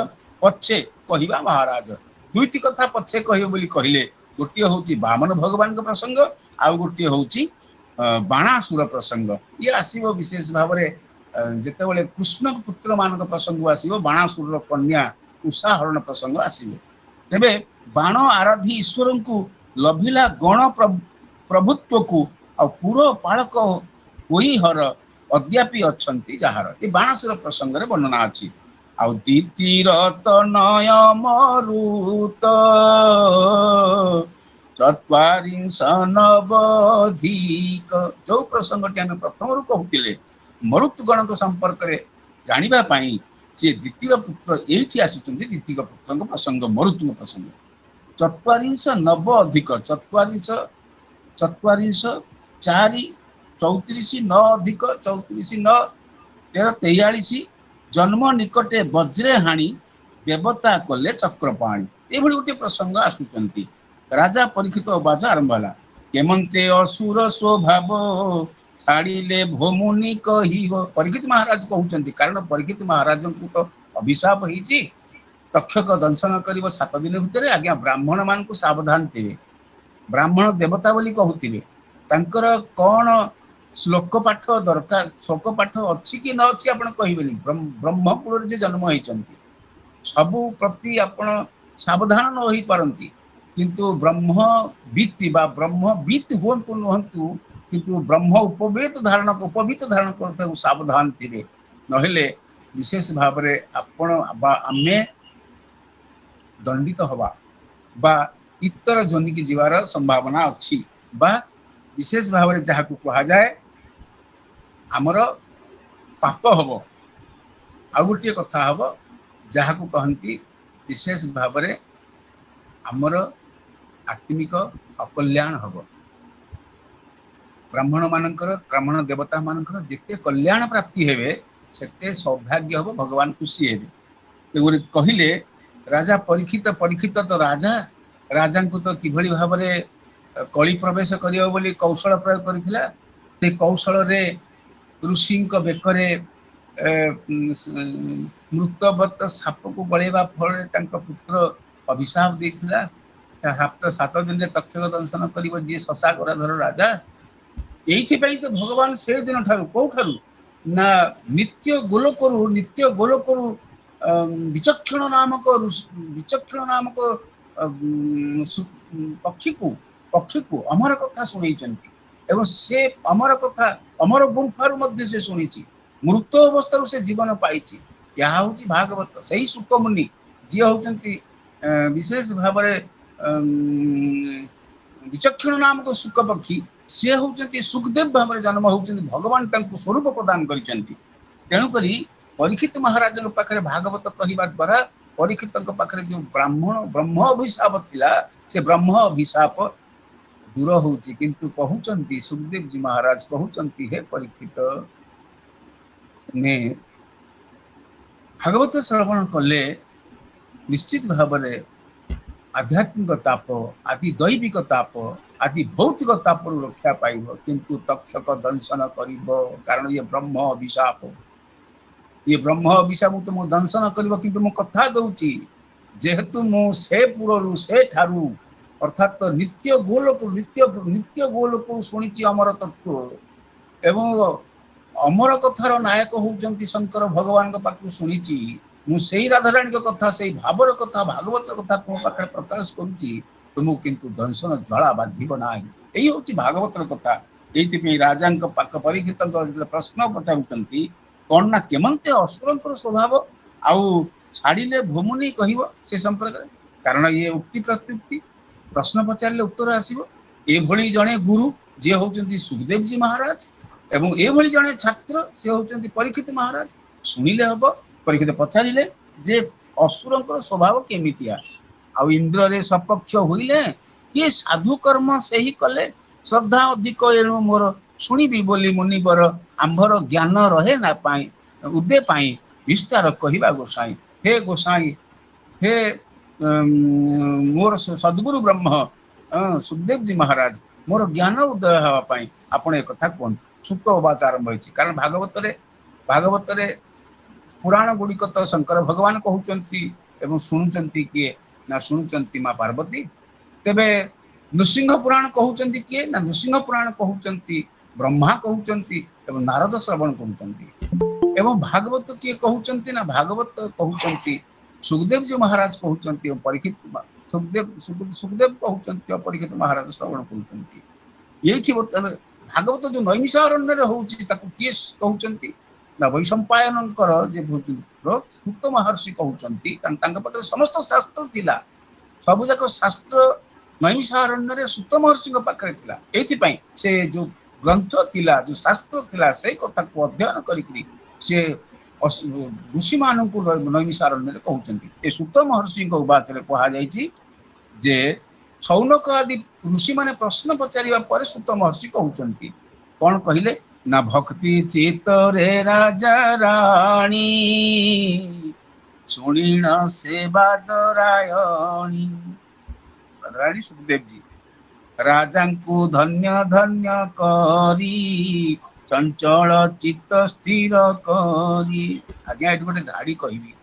पछे कहिबा महाराज दुईटी कथा पछे कहिबो बोली कहिले गोटे होची वामन भगवान का प्रसंग आउ गोटे होची बाणासुर प्रसंग ये आसीबो विशेष भाव में जेते बेले कृष्ण पुत्र मानक प्रसंग आसीबो बाणासुर कन्या उषाहरण प्रसंग आसीबो तेबे बाण आराधी ईश्वर को लभिला गण प्रभुत्व को आ पूर्व पालक कोई हर अद्यापि अच्छंती जहार ये बाणासुर प्रसंग रे वर्णना अछि आउ दीतिरत नय मरुत चत्वारिंश नवधिक जो प्रसंगटी आम प्रथम रू कहूले मरुतगण संपर्क में जानिबा पाई से द्वितीय पुत्र एठी आसुचंती द्वितीय पुत्र प्रसंग मरुत प्रसंग चत्वारिंश नव अधिक चत्वारिंश चारि 34 ଜନ୍ମ ନିକଟେ ବଜ୍ରେ ହାଣି ଦେବତା କଲେ ଚକ୍ରପାଣି। ଏଭଳି ଗୋଟେ ପ୍ରସଙ୍ଗ ଆସୁଛନ୍ତି। ରାଜା ପରୀକ୍ଷିତ ବାଜ ଆରମ୍ଭ ହେଲା। କେମନ୍ତେ ଅସୁର ସ୍ୱଭାବ ଛାଡ଼ିଲେ ଭୋମୁନି କହିବ। ପରୀକ୍ଷିତ ମହାରାଜ କହୁଛନ୍ତି, କାରଣ ପରୀକ୍ଷିତ ମହାରାଜଙ୍କୁ ତ ଅଭିଶାପ ହେଇଛି, ତକ୍ଷକ ଦଂଶନ କରିବ 7 ଦିନ ଭିତରେ। ଆଜ୍ଞା, ବ୍ରାହ୍ମଣ ମାନଙ୍କୁ ସାବଧାନ ଥିବେ। ବ୍ରାହ୍ମଣ ଦେବତା ବୋଲି କହୁଥିବେ। ତାଙ୍କର କଣ ଶ୍ଲୋକ ପାଠ ଦରକାର, ଶ୍ଲୋକ ପାଠ ଅଛି କି ନ ଅଛି ଆପଣ କହିବେନି। ବ୍ରହ୍ମକୁଳରେ ଯେ ଜନ୍ମ ହେଇଛନ୍ତି, ସବୁ ପ୍ରତି ଆପଣ ସାବଧାନ ନ ହେଇପାରନ୍ତି, କିନ୍ତୁ ବ୍ରହ୍ମବିତ୍ ବା ବ୍ରହ୍ମବିତ୍ ହୁଅନ୍ତୁ ନୁହନ୍ତୁ, କିନ୍ତୁ ବ୍ରହ୍ମ ଉପବୀତ ଧାରଣ କରୁଥିବାକୁ ସାବଧାନ ଥିବେ। ନହେଲେ ବିଶେଷ ଭାବରେ ଆପଣ ବା ଆମେ ଦଣ୍ଡିତ ହବା ବା ଇତର ଜନିକି ଯିବାର ସମ୍ଭାବନା ଅଛି, ବା ବିଶେଷ ଭାବରେ ଯାହାକୁ କୁହାଯାଏ ଆମର ପାପ ହବ। ଆଉ ଗୋଟିଏ କଥା ହବ, ଯାହାକୁ କହନ୍ତି ବିଶେଷ ଭାବରେ ଆମର ଆତ୍ମିକ ଅକଲ୍ୟାଣ ହବ। ବ୍ରାହ୍ମଣ ଦେବତା ମାନଙ୍କର ଯେତେ କଲ୍ୟାଣ ପ୍ରାପ୍ତି ହେବେ, ସେତେ ସୌଭାଗ୍ୟ ହବ, ଭଗବାନ ଖୁସି ହେବେ। ତେଣୁକରି କହିଲେ ରାଜା ପରୀକ୍ଷିତ ତ ରାଜାଙ୍କୁ ତ କିଭଳି ଭାବରେ କଳି ପ୍ରବେଶ କରିବ ବୋଲି କୌଶଳ ପ୍ରୟୋଗ କରିଥିଲା। ସେ କୌଶଳରେ ଋଷିଙ୍କ ବେକରେ ମୃତବତ ସାପକୁ ଗଳେଇବା ଫଳରେ ତାଙ୍କ ପୁତ୍ର ଅଭିଶାପ ଦେଇଥିଲା। 7 ଦିନରେ ତକ୍ଷକ ଦଂଶନ କରିବ ଯିଏ ଶଶା ଗରାଧର ରାଜା। ଏଇଥିପାଇଁ ତ ଭଗବାନ ସେ ଦିନ ଠାରୁ, କୋଉଠାରୁ ନା ନିତ୍ୟ ଗୋଲୋକରୁ ବିଚକ୍ଷଣ ନାମକ ପକ୍ଷୀକୁ ଅମର କଥା ଶୁଣେଇଛନ୍ତି, ଏବଂ ସେ ଅମର ଗୁମ୍ଫାରୁ ମଧ୍ୟ ସେ ଶୁଣିଛି। ମୃତ ଅବସ୍ଥାରୁ ସେ ଜୀବନ ପାଇଛି। ଏହା ହଉଛି ଭାଗବତ। ସେଇ ଶୁକମୁନି ଯିଏ ହଉଛନ୍ତି ବିଶେଷ ଭାବରେ ବିଚକ୍ଷଣ ନାମକ ଶୁକ ପକ୍ଷୀ, ସିଏ ହଉଛନ୍ତି ସୁଖଦେବ ଭାବରେ ଜନ୍ମ ହଉଛନ୍ତି। ଭଗବାନ ତାଙ୍କୁ ସ୍ୱରୂପ ପ୍ରଦାନ କରିଛନ୍ତି। ତେଣୁକରି ପରୀକ୍ଷିତ ମହାରାଜଙ୍କ ପାଖରେ ଭାଗବତ କହିବା ଦ୍ୱାରା ପରୀକ୍ଷିତଙ୍କ ପାଖରେ ଯୋଉ ବ୍ରହ୍ମ ଅଭିଶାପ ଥିଲା, ସେ ବ୍ରହ୍ମ ଅଭିଶାପ ଦୂର ହଉଛି। କିନ୍ତୁ କହୁଛନ୍ତି ସୁଖଦେବଜୀ ମହାରାଜ କହୁଛନ୍ତି, ହେ ପରୀକ୍ଷିତ, ଭାଗବତ ଶ୍ରବଣ କଲେ ନିଶ୍ଚିତ ଭାବରେ ଆଧ୍ୟାତ୍ମିକ ତାପ, ଆଦି ଦୈବିକ ତାପ, ଆଦି ଭୌତିକ ତାପରୁ ରକ୍ଷା ପାଇବ। କିନ୍ତୁ ତକ୍ଷକ ଦଂଶନ କରିବ, କାରଣ ଇଏ ବ୍ରହ୍ମ ଅଭିଶାପ। ତୁମକୁ ଦଂଶନ କରିବ। କିନ୍ତୁ ମୁଁ କଥା ଦଉଛି, ଯେହେତୁ ମୁଁ ସେ ପୁରରୁ ସେଠାରୁ ଅର୍ଥାତ ନିତ୍ୟ ଗୋଲୋକରୁ ଶୁଣିଛି ଅମର ତତ୍ତ୍ୱ, ଏବଂ ଅମର କଥାର ନାୟକ ହଉଛନ୍ତି ଶଙ୍କର ଭଗବାନଙ୍କ ପାଖରୁ ଶୁଣିଛି। ମୁଁ ସେଇ ରାଧାରାଣୀଙ୍କ କଥା, ସେଇ ଭାବର କଥା, ଭାଗବତର କଥା ତୁମ ପାଖରେ ପ୍ରକାଶ କରୁଛି। ତୁମକୁ କିନ୍ତୁ ଦଂଶନ ଜ୍ୱାଳା ବାଧିବ ନାହିଁ। ଏଇ ହଉଛି ଭାଗବତର କଥା। ଏଇଥିପାଇଁ ରାଜାଙ୍କ ପାଖ ପରୀକ୍ଷିତଙ୍କ ପ୍ରଶ୍ନ ପଚାରୁଛନ୍ତି, କଣ ନା କେମନ୍ତେ ଅସୁରଙ୍କର ସ୍ୱଭାବ ଆଉ ଛାଡ଼ିଲେ ଭୋମୁନି କହିବ ସେ ସମ୍ପର୍କରେ। କାରଣ ଇଏ ଉକ୍ତି ପ୍ରତ୍ୟୁକ୍ତି, ପ୍ରଶ୍ନ ପଚାରିଲେ ଉତ୍ତର ଆସିବ। ଏଭଳି ଜଣେ ଗୁରୁ ଯିଏ ହଉଛନ୍ତି ସୁଖଦେବଜୀ ମହାରାଜ, ଏବଂ ଏଭଳି ଜଣେ ଛାତ୍ର ସିଏ ହଉଛନ୍ତି ପରୀକ୍ଷିତ ମହାରାଜ। ଶୁଣିଲେ ହବ। ପରୀକ୍ଷିତ ପଚାରିଲେ ଯେ ଅସୁରଙ୍କର ସ୍ୱଭାବ କେମିତିଆ, ଆଉ ଇନ୍ଦ୍ରରେ ସପକ୍ଷ ହୋଇଲେ କିଏ ସାଧୁ କର୍ମ ସେହି କଲେ, ଶ୍ରଦ୍ଧା ଅଧିକ ଏଣୁ ମୋର ଶୁଣିବି ବୋଲି ମୁନିବର ଆମ୍ଭର ଜ୍ଞାନ ରହେ ନା ପାଇଁ ଉଦେ ପାଇଁ ବିସ୍ତାର କହିବା ଗୋସାଇଁ। ହେ ଗୋସାଇଁ, ହେ ମୋର ସଦ୍ଗୁରୁ ବ୍ରହ୍ମ ସୁଖଦେବଜୀ ମହାରାଜ, ମୋର ଜ୍ଞାନ ଉଦୟ ହେବା ପାଇଁ ଆପଣ ଏ କଥା କୁହନ୍ତୁ। ସୁତ ବାଚ ଆରମ୍ଭ ହେଇଛି। କାରଣ ଭାଗବତରେ ପୁରାଣ ଗୁଡ଼ିକ ତ ଶଙ୍କର ଭଗବାନ କହୁଛନ୍ତି, ଏବଂ ଶୁଣୁଛନ୍ତି କିଏ ନା ଶୁଣୁଛନ୍ତି ମା ପାର୍ବତୀ। ତେବେ ନୃସିଂହ ପୁରାଣ କହୁଛନ୍ତି କିଏ ନା ନୃସିଂହ ପୁରାଣ କହୁଛନ୍ତି ବ୍ରହ୍ମା କହୁଛନ୍ତି, ଏବଂ ନାରଦ ଶ୍ରବଣ କରୁଛନ୍ତି। ଏବଂ ଭାଗବତ କିଏ କହୁଛନ୍ତି ନା ଭାଗବତ କହୁଛନ୍ତି ସୁଖଦେବଜୀ ମହାରାଜ କହୁଛନ୍ତି, ଏବଂ ସୁଖଦେବ କହୁଛନ୍ତି, ପରୀକ୍ଷିତ ମହାରାଜ ଶ୍ରବଣ କରୁଛନ୍ତି। ଏଇଠି ବର୍ତ୍ତମାନ ଭାଗବତ ଯୋଉ ନୈମିଷାରଣ୍ୟରେ ହଉଛି, ତାକୁ କିଏ କହୁଛନ୍ତି ନା ବୈଶମ୍ପାୟନଙ୍କର ଯେ ସୁତ ମହର୍ଷି କହୁଛନ୍ତି। କାରଣ ତାଙ୍କ ପାଖରେ ସମସ୍ତ ଶାସ୍ତ୍ର ଥିଲା, ସବୁ ଯାକ ଶାସ୍ତ୍ର ନୈମିଷାରଣ୍ୟରେ ସୁତ ମହର୍ଷିଙ୍କ ପାଖରେ ଥିଲା। ଏଇଥିପାଇଁ ସେ ଯୋଉ ଗ୍ରନ୍ଥ ଥିଲା, ଯୋଉ ଶାସ୍ତ୍ର ଥିଲା, ସେଇ କଥାକୁ ଅଧ୍ୟୟନ କରିକିରି ସେ ଋଷିମାନଙ୍କୁ ନୈମିଷାରଣ୍ୟରେ କହୁଛନ୍ତି। ଏ ସୁତ ମହର୍ଷିଙ୍କ ଉବାଚରେ କୁହାଯାଇଛି ଯେ ସୌନକ ଆଦି ଋଷିମାନେ ପ୍ରଶ୍ନ ପଚାରିବା ପରେ ସୁତ ମହର୍ଷି କହୁଛନ୍ତି कौन कहले ना भक्ति चित्तरे राजा राणी शुणीण सेवा दरायणी। रानी सुखदेव जी राजा को धन्य धन्य करी चंचल चित्त स्थिर करी। आज्ञा ये गोटे धाड़ी कहबी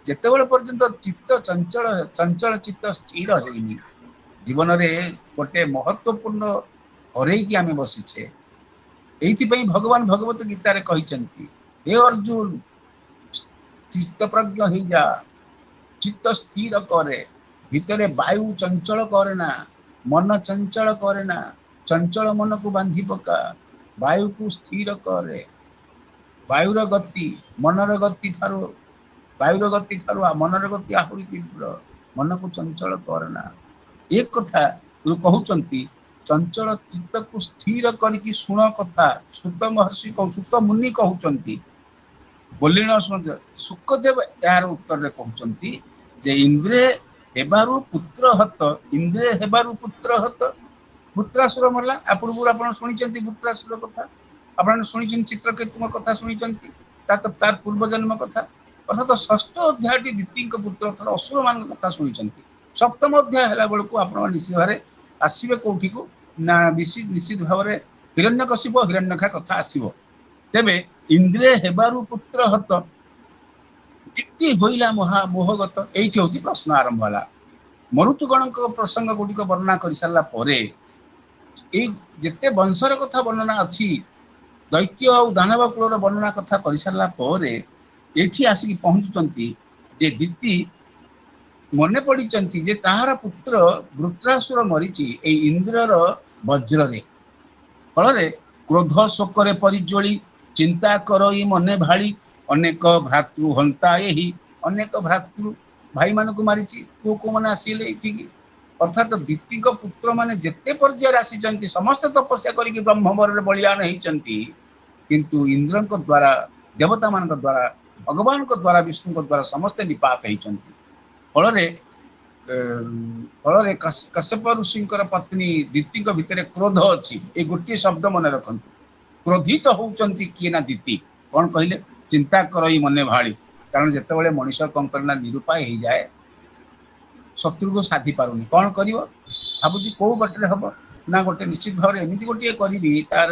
जिते बड़े पर्यंत चित्त चंचल चंचल चित्त स्थिर होनी जीवन में गोटे महत्वपूर्ण हरई आम बसीचे। ये भगवान भगवत गीतार कहते हे अर्जुन चित्त प्रज्ञ हो जा चित्त स्थिर करे भितरे वायु चंचल करे ना मन चंचल करे ना चंचल मन को बांधी पका वायु को स्थिर करे। वायुर गति मनर गति ठारू वायुर गति ठारू मनर गति आहरी तीव्र मन को चंचल करना। एक कथा कहते चंचल चित्त को स्थिर करके शुण कथा सुत महर्षि सुत मुनि कहते बोली न शुण सुखदेव यार उत्तर कहते जे इंद्रे हेबारु पुत्र हत इंद्रे हेबारु पुत्र हत पुत्रासुर मरला पूर्व आप शुणी पुत्रासुर कथा आप शुणी चित्रकेतु कथा शुणी तार पूर्व जन्म कथा अर्थात षष्ठ अध्याय द्वितीय पुत्र थोड़ा असुर मान कथा शुणी सप्तम अध्याय है बेलू आप निश्चित भाव आसवे कौटी को ना निश्चित भाव में हिरण्यकशिप हिरण्यखा कथा आसव। तेबे इंद्रे हेबारु पुत्र हत दिति होइला मोहगत एठी होची प्रश्न आरंभ होला। मरुतुगण प्रसंग गुड़िक वर्णना कर सारा जेते वंशर कथा वर्णना अच्छी दैत्य और दानव कूल वर्णना कथा कर सारा एठी आसिक पहुंचुचंती जे दिति मने पड़ी जे ताहार पुत्र वृत्रासुर मरीची ए इंद्रर वज्र रे फल क्रोध शोकरे परिज्वली चिंता करई मने भाड़ी अनेक भ्रातृ हंता यही अनेक भ्रातृ भाई मान को मारी को मैंने आसिले ठीक अर्थात दिति पुत्र माने जेते पर्यायर आसी समस्त तपस्या करके ब्रह्मवर बलियान होती किंतु इंद्र द्वारा देवता मान द्वारा भगवान द्वारा विष्णु द्वारा समस्ते निपात होती फल फल कश्यप ऋषि पत्नी दिति भितर क्रोध अच्छी ये गोटे शब्द मन रखु क्रोधित होती किए ना दिति कौन कहले चिंता करई मने भाड़ी कारण जिते मनीष कौन करना निरूपाय हो जाए शत्रु को साधि पारुनी कौन कर भावुँ कौ गटे हम ना गोटे निश्चित भाव एमती गोटे करी तार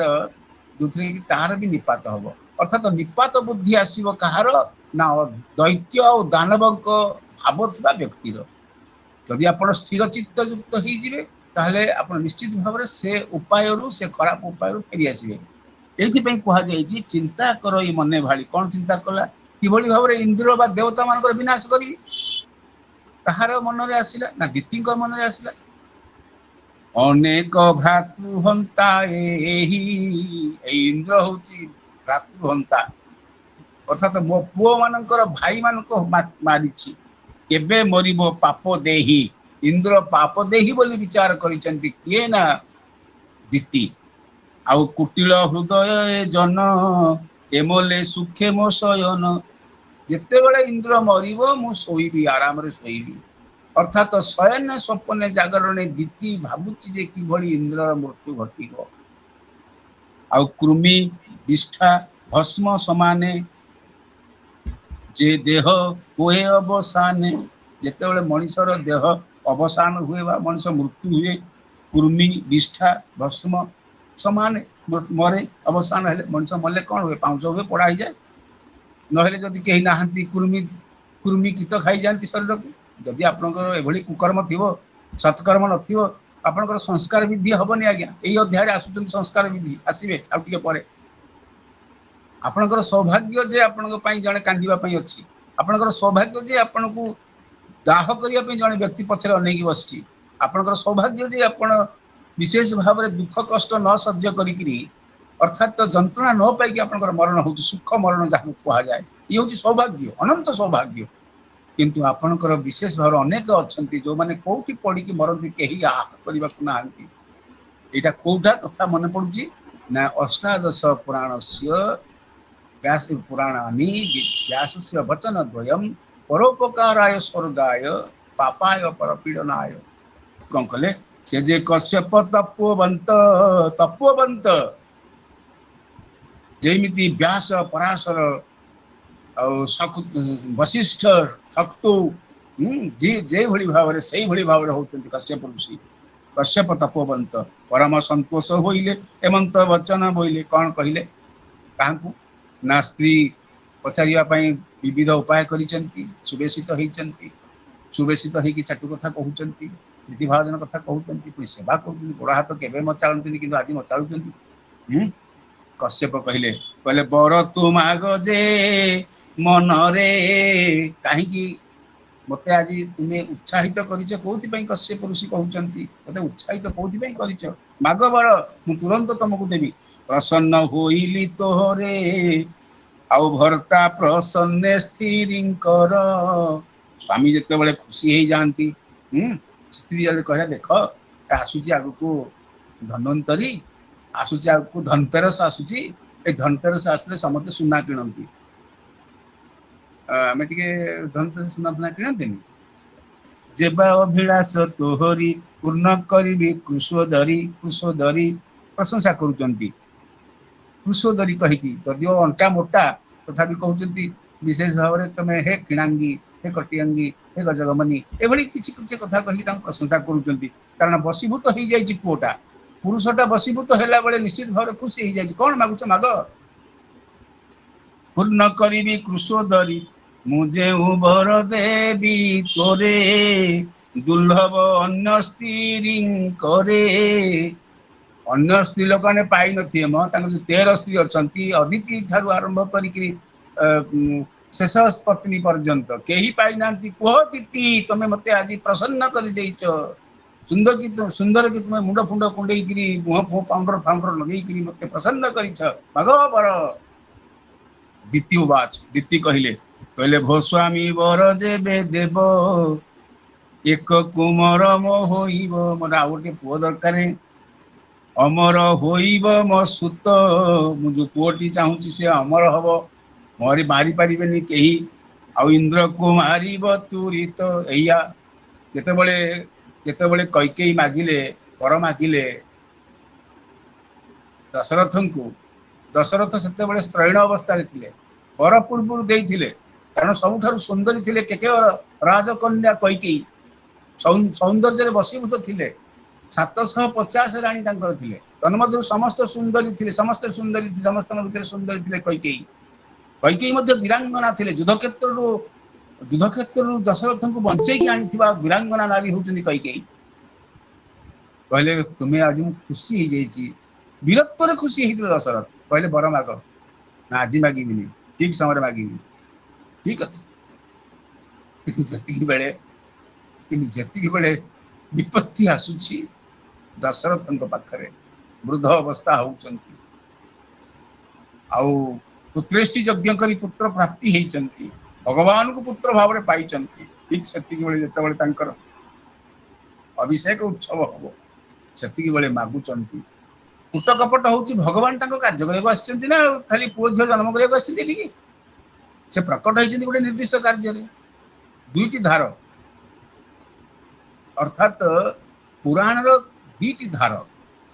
जो तार भी निपात हम अर्थात निपात बुद्धि आसव कहार ना दैत्य और दानव भाव था व्यक्तिर जदि आप स्थिर चित्त युक्त होते आप निश्चित भाव में से उपाय से खराब उपाय फेरी आसवे। ये कहुई चिंता कर मने भाड़ी कौन चिंता कला कि भाव में इंद्र बा देवता मान विनाश करी कहार मन में आसला ना दिति मन में आसला अनेक भ्रातृहंता इंद्र हूँ भ्रातृहंता अर्थात मो पुओ मानकर भाई मान को मारी केबे मरिबो पाप देही इंद्र पाप देही बोली विचार करिसेंती किए ना दिति आउ कुटिल हृदय जन एमले सुखे मो शयन जिते बड़े इंद्र मरिबो मु सोईबी आराम रे सोईबी अर्थात शयन स्वप्ने जागरण दिति भाबुची जे कि भली इंद्र मृत्यु घटिबो आउ कृमि विष्ठा भस्म समाने जे देह कोहे अवसान जिते बड़े मनीषर देह अवसान हुए मनीष मृत्यु हुए कृमि विष्ठा भस्म समान मरे अवसान है मनीष मरले कौन हुए पाउंस हुए पड़ा ही जाए ना जदि कहीं नहांती कृमि कीट खाई जाती शरीर को जदि आपंकर एभली कुकर्म थी सत्कर्म नथिबो आपंकर संस्कार विधि हेनी आज्ञा यही अध्याय आसुचंती संस्कार विधि आसवे आउ आपणकर सौभाग्य जे आपण जड़े कांदी अच्छी आपणकर सौभाग्य जे आपण को दाह करने जड़े व्यक्ति पछे अनेक बस आपणकर सौभाग्य जे आपण विशेष भाव में दुख कष्ट न सह्य करी अर्थात जंत्रणा न पाई आपणकर मरण हो सुख मरण जहाँ कह जाए ये हूँ सौभाग्य अनंत सौभाग्य किंतु आपणकर विशेष भाव अनेक अच्छा जो मैंने कौटी पड़ी मरती कहीं आह करने ना यहाँ कौटा कथा मन पड़ी ना अष्टादश पुराण से व्यास पुराणानि व्यासस्य वचन द्वयम् परोपकाराय स्वर्गाय पापाय परपीडनाय कौन कले से जे कश्यप तपोवंत ଯେମିତି ବ୍ୟାସ ପରାଶର ଆଉ ବଶିଷ୍ଠ ଶକ୍ତୁ ଯେଭଳି ଭାବରେ ସେଇଭଳି ଭାବରେ ହଉଛନ୍ତି କଶ୍ୟପ ଋଷି। କଶ୍ୟପ ତପୋବନ୍ତ ପରମ ସନ୍ତୋଷ ହୋଇଲେ ଏମନ୍ତ ବଚନ ବୋଇଲେ। କଣ କହିଲେ? କାହାକୁ ନା ସ୍ତ୍ରୀ ପଚାରିବା ପାଇଁ ବିବିଧ ଉପାୟ କରିଛନ୍ତି, ସୁବେଶିତ ହେଇଛନ୍ତି, ସୁବେଶିତ ହେଇକି ଚାଟୁ କଥା କହୁଛନ୍ତି, ନୀତିଭାଜନ କଥା କହୁଛନ୍ତି, ପୁଣି ସେବା କରୁଛନ୍ତି, ଗୋଡ଼ ହାତ କେବେ ମଚାଳନ୍ତିନି କିନ୍ତୁ ଆଜି ମଚାଳୁଛନ୍ତି। କଶ୍ୟପ କହିଲେ ବର ତୁ ମାଗ ଯେ ମନରେ, କାହିଁକି ମତେ ଆଜି ତୁମେ ଉତ୍ସାହିତ କରିଛ କୋଉଥିପାଇଁ? କଶ୍ୟପ ଋଷି କହୁଛନ୍ତି ମତେ ଉତ୍ସାହିତ କୋଉଥିପାଇଁ କରିଛ? ମାଗ ବର, ମୁଁ ତୁରନ୍ତ ତମକୁ ଦେବି। ପ୍ରସନ୍ନ ହୋଇଲି ତୋହରେ ଆଉ ଭର୍ତ୍ତା ପ୍ରସନ୍ନେ ସ୍ତ୍ରୀଙ୍କର। ସ୍ୱାମୀ ଯେତେବେଳେ ଖୁସି ହେଇଯାଆନ୍ତି, ସ୍ତ୍ରୀ କହିଲା ଦେଖ ଆସୁଛି ଆଗକୁ ଧନ୍ୱନ୍ତରୀ, ଆସୁଛି ଆଗକୁ ଧନତେରସ ଆସୁଛି, ଏ ଧନତେରସ ଆସିଲେ ସମସ୍ତେ ସୁନା କିଣନ୍ତି। ଆମେ ଟିକେ ଧନତେରସ ସୁନା ଫୁନା କିଣନ୍ତିନି? ଯେବା ଅଭିଳାଷ ତୋହରି ପୂର୍ଣ୍ଣ କରିବି କୁଶୋଦରୀ। କୁଶୋଦରୀ ପ୍ରଶଂସା କରୁଛନ୍ତି କୁଶୋଦରୀ କହିକି, ଯଦିଓ ଅଣ୍ଟା ମୋଟା ତଥାପି କହୁଛନ୍ତି ବିଶେଷ ଭାବରେ ତମେ ହେ କିଣାଙ୍ଗୀ, ହେ କଟିଆଙ୍ଗୀ, ହେ ଗଜଗମନୀ, ଏଭଳି କିଛି କିଛି କଥା କହିକି ତାଙ୍କୁ ପ୍ରଶଂସା କରୁଛନ୍ତି। କାରଣ ବଶୀଭୂତ ହେଇଯାଇଛି ପୁଅଟା, ପୁରୁଷଟା ବଶୀଭୂତ ହେଲା ବେଳେ ନିଶ୍ଚିତ ଭାବରେ ଖୁସି ହେଇଯାଇଛି। କଣ ମାଗୁଛ ମାଗ। ପୂର୍ଣ୍ଣ କରିବି କୁଶୋଦରୀ ମୁଁ ଯେଉଁ ବର ଦେବି ତୋରେ, ଦୁର୍ଲଭ ଅନ୍ୟ ସ୍ତ୍ରୀଙ୍କରେ। ଅନ୍ୟ ସ୍ତ୍ରୀ ଲୋକମାନେ ପାଇନଥିବେ ମ, ତାଙ୍କର 13 ସ୍ତ୍ରୀ ଅଛନ୍ତି, ଅଦିତି ଠାରୁ ଆରମ୍ଭ କରିକି ଶେଷ ପତ୍ନୀ ପର୍ଯ୍ୟନ୍ତ କେହି ପାଇନାହାନ୍ତି। କୁହ ଦିତି ତମେ ମତେ ଆଜି ପ୍ରସନ୍ନ କରିଦେଇଛ, ସୁନ୍ଦର କି ତୁମେ ମୁଣ୍ଡ ଫୁଣ୍ଡ କୁଣ୍ଡେଇକିରି ମୁହଁ ପାଉଡର ଫାଉଡର ଲଗେଇକିରି ମତେ ପ୍ରସନ୍ନ କରିଛ, ମାଗ ବର। ଦିତି ଉବାଚ, ଦିତି କହିଲେ ଭୋ ସ୍ୱାମୀ ବର ଯେବେ ଦେବ ଏକ କୁମର ମୋ ହୋଇବ। ମୋର ଆଉ ଗୋଟେ ପୁଅ ଦରକାର, ଅମର ହୋଇବ ମୋ ସୁତ। ମୁଁ ଯୋଉ ପୁଅଟି ଚାହୁଁଛି ସେ ଅମର ହବ, ମାରି ପାରିବେନି କେହି, ଆଉ ଇନ୍ଦ୍ରକୁ ମାରିବ ତୁରିତ। ଏଇଆ ଯେତେବେଳେ କୈକେୟୀ ମାଗିଲେ, ବର ମାଗିଲେ ଦଶରଥଙ୍କୁ, ଦଶରଥ ସେତେବେଳେ ସ୍ତ୍ରୈଣ ଅବସ୍ଥାରେ ଥିଲେ, ବର ପୂର୍ବରୁ ଦେଇଥିଲେ। କାରଣ ସବୁଠାରୁ ସୁନ୍ଦରୀ ଥିଲେ କେକେୟର ରାଜକନ୍ୟା କୈକେୟୀ, ସୌନ୍ଦର୍ଯ୍ୟରେ ବଶୀଭୂତ ଥିଲେ। 750 ରାଣୀ ତାଙ୍କର ଥିଲେ, ତନ୍ମଧ୍ୟରୁ ସମସ୍ତେ ସୁନ୍ଦରୀ ଥିଲେ, ସମସ୍ତଙ୍କ ଭିତରେ ସୁନ୍ଦରୀ ଥିଲେ କୈକେୟୀ। କୈକେୟୀ ମଧ୍ୟ ବୀରାଙ୍ଗନା ଥିଲେ, ଯୁଦ୍ଧକ୍ଷେତ୍ରରୁ ଦଶରଥଙ୍କୁ ବଞ୍ଚେଇକି ଆଣିଥିବା ବୀରାଙ୍ଗନା ନାରୀ ହଉଛନ୍ତି କୈକେୟୀ। କହିଲେ ତୁମେ ଆଜି ମୁଁ ଖୁସି ହେଇଯାଇଛି, ବୀରତ୍ୱରେ ଖୁସି ହେଇଥିଲେ ଦଶରଥ। କହିଲେ ବର ମାଗ। ନା ଆଜି ମାଗିବିନି, ଠିକ ସମୟରେ ମାଗିବି। ଠିକ ଅଛି, କିନ୍ତୁ ଯେତିକି ବେଳେ ବିପତ୍ତି ଆସୁଛି ଦଶରଥଙ୍କ ପାଖରେ, ବୃଦ୍ଧ ଅବସ୍ଥା ହଉଛନ୍ତି, ଆଉ ପୁତ୍ରେଷ୍ଟି ଯଜ୍ଞ କରି ପୁତ୍ର ପ୍ରାପ୍ତି ହେଇଛନ୍ତି, ଭଗବାନଙ୍କୁ ପୁତ୍ର ଭାବରେ ପାଇଛନ୍ତି। ଠିକ ସେତିକି ବେଳେ ଯେତେବେଳେ ତାଙ୍କର ଅଭିଷେକ ଉତ୍ସବ ହବ, ସେତିକି ବେଳେ ମାଗୁଛନ୍ତି। କୁଟ କପଟ ହଉଛି ଭଗବାନ ତାଙ୍କ କାର୍ଯ୍ୟ କରିବାକୁ ଆସିଛନ୍ତି ନା ଖାଲି ପୁଅ ଝିଅ ଜନ୍ମ କରିବାକୁ ଆସିଛନ୍ତି ଏଠିକି? ସେ ପ୍ରକଟ ହେଇଛନ୍ତି ଗୋଟେ ନିର୍ଦ୍ଦିଷ୍ଟ କାର୍ଯ୍ୟରେ। ଦୁଇଟି ଧାର, ଅର୍ଥାତ ପୁରାଣର ଦୁଇଟି ଧାର,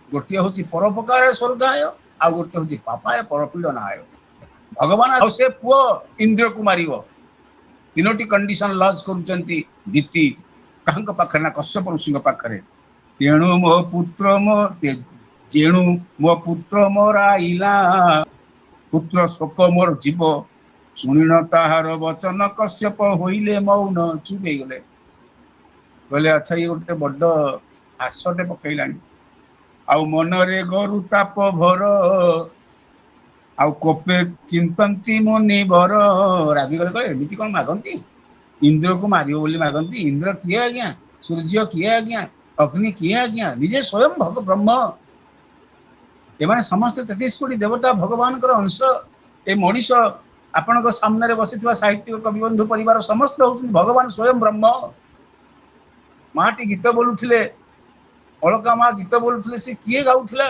ଗୋଟିଏ ହଉଛି ପରୋପକାର ସ୍ୱର୍ଗାୟ, ଆଉ ଗୋଟିଏ ହଉଛି ପାପାୟ ପରପୀଡ଼ନାୟ। ଭଗବାନ ଆଉ ସେ ପୁଅ ଇନ୍ଦ୍ରକୁ ମାରିବ, ତିନୋଟି କଣ୍ଡିସନ ଲଜ୍ କରୁଛନ୍ତି ଦିତି। କାହାଙ୍କ ପାଖରେ? ନା କଶ୍ୟପ ଋଷିଙ୍କ ପାଖରେ। ତେଣୁ ମୋ ପୁତ୍ର ମରାଇଲା, ପୁତ୍ର ଶୋକ ମୋର ଯିବ, ଶୁଣିନ ତାହାର ବଚନ କଶ୍ୟପ ହୋଇଲେ ମୌନ। ଚୁପ୍ ହେଇଗଲେ, କହିଲେ ଆଚ୍ଛା ଇଏ ଗୋଟେ ବଡ ହାସଟେ ପକେଇଲାଣି, ଆଉ ମନରେ ଗରୁ ତାପ ଭର, ଆଉ କୋପେ ଚିନ୍ତନ୍ତି ମୁନିବର। ରାଗିଗଲେ, କହିଲେ ଏମିତି କଣ ମାଗନ୍ତି? ଇନ୍ଦ୍ରକୁ ମାରିବ ବୋଲି ମାଗନ୍ତି? ଇନ୍ଦ୍ର କିଏ ଆଜ୍ଞା? ସୂର୍ଯ୍ୟ କିଏ ଆଜ୍ଞା? ଅଗ୍ନି କିଏ ଆଜ୍ଞା? ନିଜେ ସ୍ୱୟଂ ବ୍ରହ୍ମ। ଏମାନେ ସମସ୍ତେ 33 କୋଟି ଦେବତା ଭଗବାନଙ୍କର ଅଂଶ। ଏ ମଣିଷ ଆପଣଙ୍କ ସାମ୍ନାରେ ବସିଥିବା ସାହିତ୍ୟିକ କବିବନ୍ଧୁ ପରିବାର ସମସ୍ତେ ହଉଛନ୍ତି ଭଗବାନ ସ୍ୱୟଂ ବ୍ରହ୍ମ। ମାଟି ଗୀତ ବୋଲୁଥିଲେ, ଅଳକା ମା ଗୀତ ବୋଲୁଥିଲେ, ସେ କିଏ ଗାଉଥିଲା?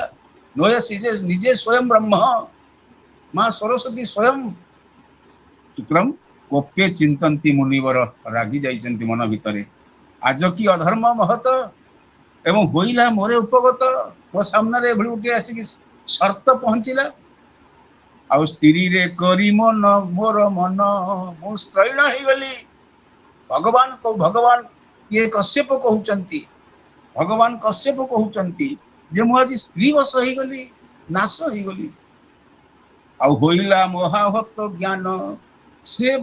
ନିଜେ ସ୍ୱୟଂ ବ୍ରହ୍ମ, ମା ସରସ୍ୱତୀ ସ୍ୱୟଂ। ଶୁକ୍ରମ୍ କୋପେ ଚିନ୍ତନ୍ତି ମୁନିବର, ରାଗି ଯାଇଛନ୍ତି ମନ ଭିତରେ। ଆଜ କି ଅଧର୍ମ ମହତ ଏବଂ ହୋଇଲା ମୋରେ ଉପଗତ। ମୋ ସାମ୍ନାରେ ଏଭଳି ଗୋଟିଏ ଆସିକି ସର୍ତ୍ତ ପହଞ୍ଚିଲା, आउ स्त्री रे करी मन मोर मन मु स्त्रैण हो गली। भगवान को भगवान किए कश्यप कहउचंती, भगवान कश्यप कहउचंती जे मु आज स्त्री वश हो गली, नाश हो गली। आउ होइला महाभक्त ज्ञान से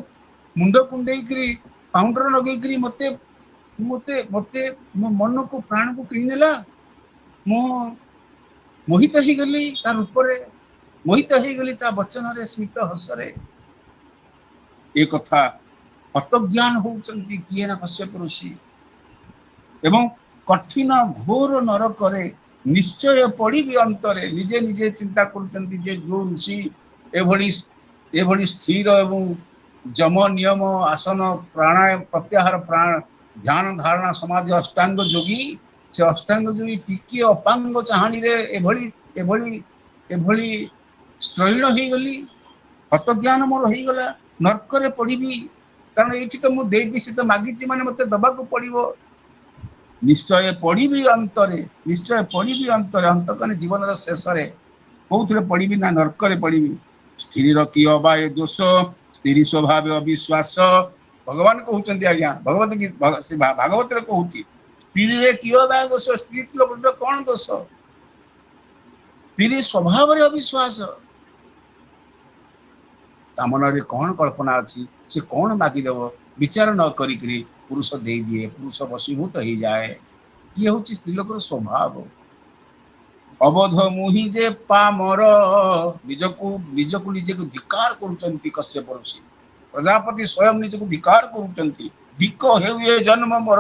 मुंड कुंडेई पाउंडर लगे मते मते मते मो मन को प्राण को किणी नेला। मो मोहित हो गली तार ऊपर, मोहित हो गली ता वचन रे स्मित हसरे। ए कथा हतज्ञान होउचंती किए ना कश्यप ऋषि एवं कठिन घोर नरक रे निश्चय पड़ी भी अंतरे निजे निजे चिंता करुचंती जे जो ऋषि एभली स्थिर एवं जम नियम आसन प्राणायाम प्रत्याहार प्राण ध्यान धारणा समाधि अष्टांग योगी से अष्टांग योगी टिके अपांग चाहानी रे एभली एभली एभली स्त्रैण हो गली। हतज्ञान मोर हो गला, नरक रे पड़ी कारण ये तो मुझे देवी से तो मागिची माने मते दबाक पड़ो। निश्चय पड़ी भी अंतरे, निश्चय पड़ी भी अंतरे अंतकने जीवन शेष कौन पड़ी ना नरक रे पड़ी। स्त्री कि अबाय दोष स्त्री स्वभाव अविश्वास भगवान कहते आज्ञा भगवत भागवत कहूँ स्त्री कि अबाय दोष स्त्री लोक कौन दोष स्त्री स्वभाव अविश्वास मन रे कौन कल्पना अच्छी से कौन मागिदेव विचार न करी पुरुष दे दिए पुरुष वशीभूत हो जाए। ये हूँ स्त्रीलोकर स्वभाव। अबोध मुहि जे पामर निजको निजको निजे को धिकार करुचंती कश्यप ऋषि प्रजापति स्वयं निजको धिकार करुचंती। धिक हे जन्म मोर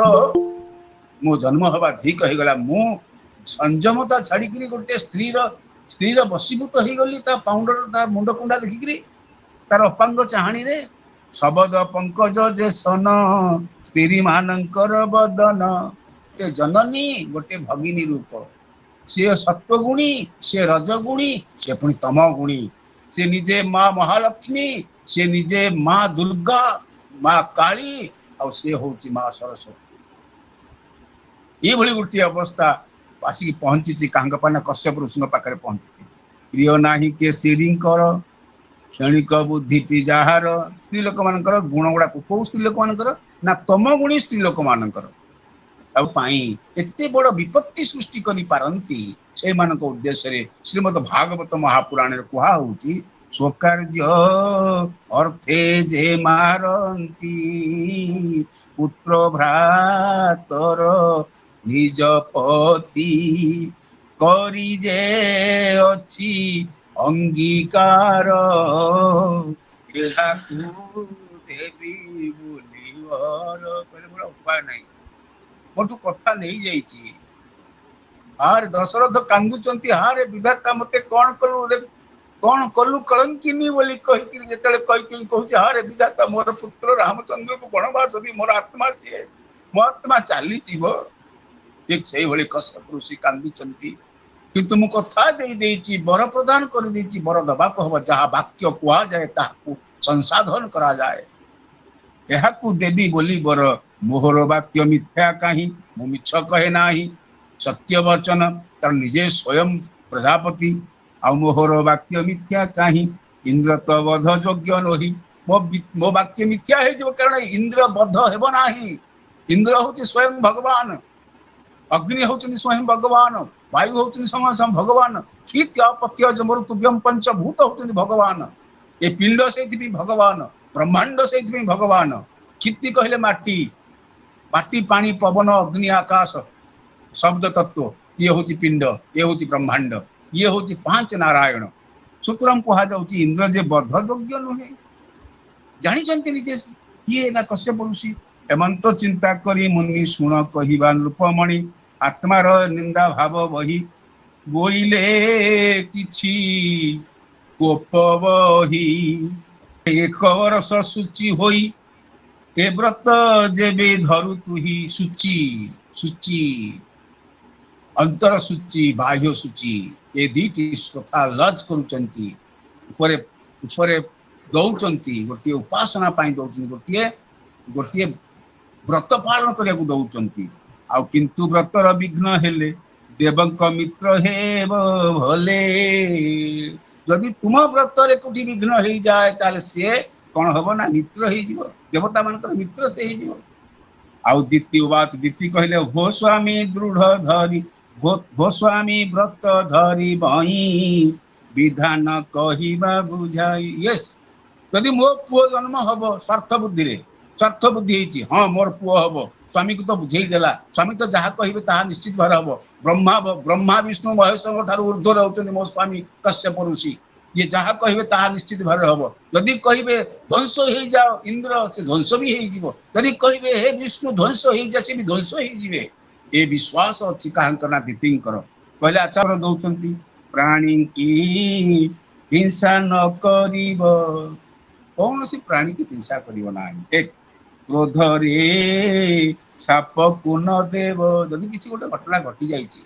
मो जन्म हवा धिक हो गला। मु संयमता छाड़ी गोटे स्त्रीर वशीभूत हो गली ता पाउंडर ता मुंड कुंडा देखिक तार अपांग चाहानी रे शबद पंकज जे सन स्त्री मानकर बदन गोटे जननी गोटे भगिनी रूप से सत्वगुणी से रजगुणी से पुणी तम गुणी से निजे माँ महालक्ष्मी से निजे माँ दुर्गा माँ काली और से होची माँ सरस्वती। ये भली गोटे अवस्था आसिक पहुंची कांगपाना कश्यप ऋषि पाखे पहुंची। प्रिय नाही के स्त्री क्षणिक बुद्धि जार स्त्री लोक मान गुण गुड़ा कौ स्त्री लोक मान ना तम गुणी स्त्री लोक मान एते बड़ विपत्ति सृष्टि करि पारंती से मानक उद्देश्य रे श्रीमद् भागवत महापुराण रे कुहा होची स्वकार्य अर्थे जे मारंती पुत्र भ्रातर निज पति करी जे अछि अंगीकार देवी बोलिवर बड़ा उपाय नहीं मोटू कथा नहीं जाइए। हार दशरथ कांदुचंती हारे विधाता मते कौन कलु रे कौन कलु कलंकिनी बोली कहि जेतले कहि कहूँ हारे विधाता मोर पुत्र रामचंद्र को वनवास दी मोर आत्मा सी मो आत्मा चली जीव ठीक से भली कश्यप ऋषि कांदुचंती किंतु मु कथा दे बर प्रदान कर देछि बर दबा को हम जहाँ वाक्य कुआ जाए ताकू संसाधन करा जाए यहाकू देवी बोली बर मोहर वाक्य मिथ्या कहीं मु मिछ कहे नाही सत्य वचन तार निजे स्वयं प्रजापति आ मोहर वाक्य मिथ्या कहीं इंद्र तो बध योग्य नही मो वाक्य मिथ्या हो कारण इंद्र बध हेब नाही। इंद्र हूँ स्वयं भगवान अग्नि हूँ स्वयं भगवान वायु हूँ भगवान क्षित अपत्य मरुतुभ्यम पंचभूत होती भगवान ये पिंड से भगवान ब्रह्मांड से भगवान क्षिति कहले माटी माटी पानी पवन अग्नि आकाश शब्द तत्व ये हूँ पिंड ये हूँ ब्रह्मांड ये हूँ पांच नारायण सूत्रम कह जाऊँगी इंद्र जे बद्ध योग्य नुहे जानी निजे किए ना कश्यप ऋषि एमंत चिंता करी मुनि शुण कहवा नृपमणि आत्मार निंदा भाव बही बोइले किछि कोप बही एक वर्ष शुचि होई ए व्रत जेबे धरु तुही शुचि शुचि अंतर शुचि बाह्य शुचि ये दीटी कथा लज करुचंती ऊपर ऊपर दौचंती गोटे उपासना पाई दौचंती गोटे गोटे व्रत पालन करने को दौचंती आ किंतु व्रतर विघ्न हेले देवंक मित्र हेब भले जदि तुम व्रत कोठी विघ्न हो जाए ताले सी कौन हम ना मित्र हो देवता मान मित्र से हो आउ दीति उवाच दीति कहले गोस्वामी दृढ़ धरी गोस्वामी व्रत धरी बही विधान कहवा बुझाई यस जदि मो पुओ जन्म हम स्वार्थ बुद्धि हाँ मोर पुओ हम स्वामी को तो बुझेदेला स्वामी तो जहाँ कहे ताहा निश्चित भाव हम ब्रह्मा विष्णु महेश ऊर्ध्व रहते मो स्वामी कश्यप ऋषि ये जहाँ कहे ताहा निश्चित भाव हम जदि कहे ध्वंस हो जाओ इंद्र से ध्वंस भी होदी कहे हे विष्णु ध्वंस हो जा सी भी ध्वंस हो ए विश्वास अच्छी कहां दीदी कहले आचार्य दौरान प्राणी की हिंसा न करिब कौन सी प्राणी की हिंसा करिब ना एक क्रोध रे साप को न देव जदि किसी गोटे घटना घटी जाइए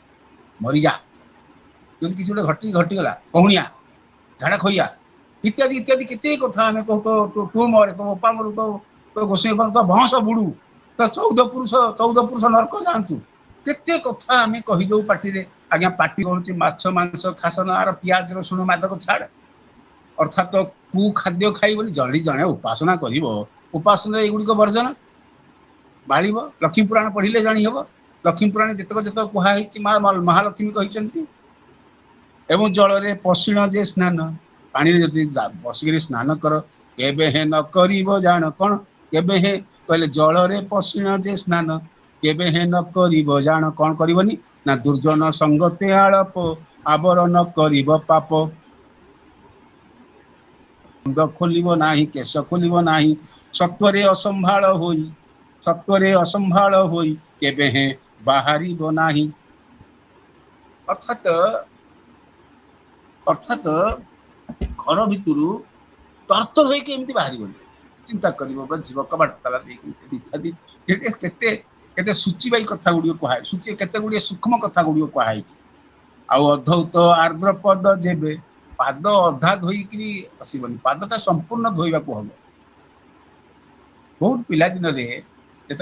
मरीजा जदि किसी गोटे घटीगला कहूणिया झाड़ा खोइया इत्यादि इत्यादि केते कथा आम कह तो तू मरे तो बापा मरु तो गोसाई तो भंस बुड़ू तो 14 पुरुष नरक जातु केते कथा आम कहीदे पार्टी आज्ञा पार्टी कौन माछ मांस खासन आर पियाज रसुण मादक छाड़ अर्थात कु खाद्य खाई बोली जड़े जड़े उपासना कर उपासना एगुड़िक वर्जन बाड़ लक्ष्मी पुराण पढ़िले जानी हम लक्ष्मी पुराण जितक कहुई महालक्ष्मी कहते एवं जल रे पशिण जे स्नान पानी जदि बसिक स्नान कर केबे हे न करिब जान कौन केबे हे कहले जल रे पशिण जे स्नान केबे हे न करिब जान कौन करबनी ना दुर्जन संगते आलप आवर न करिब पाप खोलिब नाही केश खोलिब नाही सत्वरे असंभाल होई केबे हे बाहरिब नाही अर्थात घर भितर तरतर होमती बाहर चिंता कर जीव कबाट ताला केते सूचीबाई कथा गुड़ी कहुई सूची केते गुड़ी सूक्ष्म कथा गुड़ी कहुई आउ अधौत आर्द्र पद जेबे पाद अधा धोईकि आसबनी पादटा संपूर्ण धोइबा हम बहुत पिला दिन में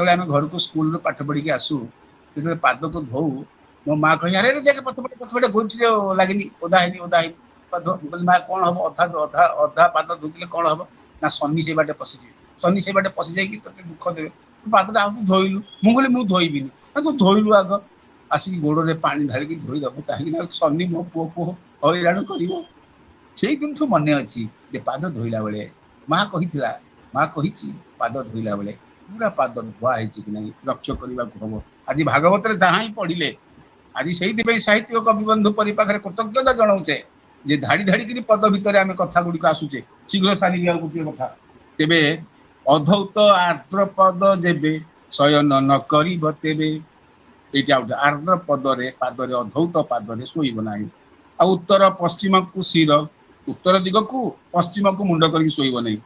आम घर को स्कूल पाठ पढ़ी आसू जो पाद को धो मो माँ कही अरे देख पथपटे गोटी लगे ओदा माँ कौन हम अधा अधा पाद धोले कौन हम ना शनि से बाटे पशि जाइए ते दुख देवे पादटा आउ धोइलु मुझे धोइबी तू धोइलु आग आसिक गोड़ में पानी ढालिक धोईदेव कहीं शनि मो पुओ हईराण कर दिन मन अच्छी पाद धोइला बेले माँ कही पाद धोइला बेले पूरा पाद धुआई कि नहीं लक्ष्य करने हम आज भागवत जहाँ ही पढ़िले आज से साहित्य कवि बंधु परि पाखे कृतज्ञता जनाऊे जे धाड़ी धाड़ी कि पद भितर आम कथा गुड़िक आसुचे शीघ्र सारी गोटे कथा तेबे अधौत आर्द्र पद जेबे शयन न करिब तेबे ये आर्द्र पदरे पादरे अधौत पादरे शोइब नाही आ उत्तर पश्चिम को शिर उत्तर दिग को पश्चिम को मुंड करके शोइब नहीं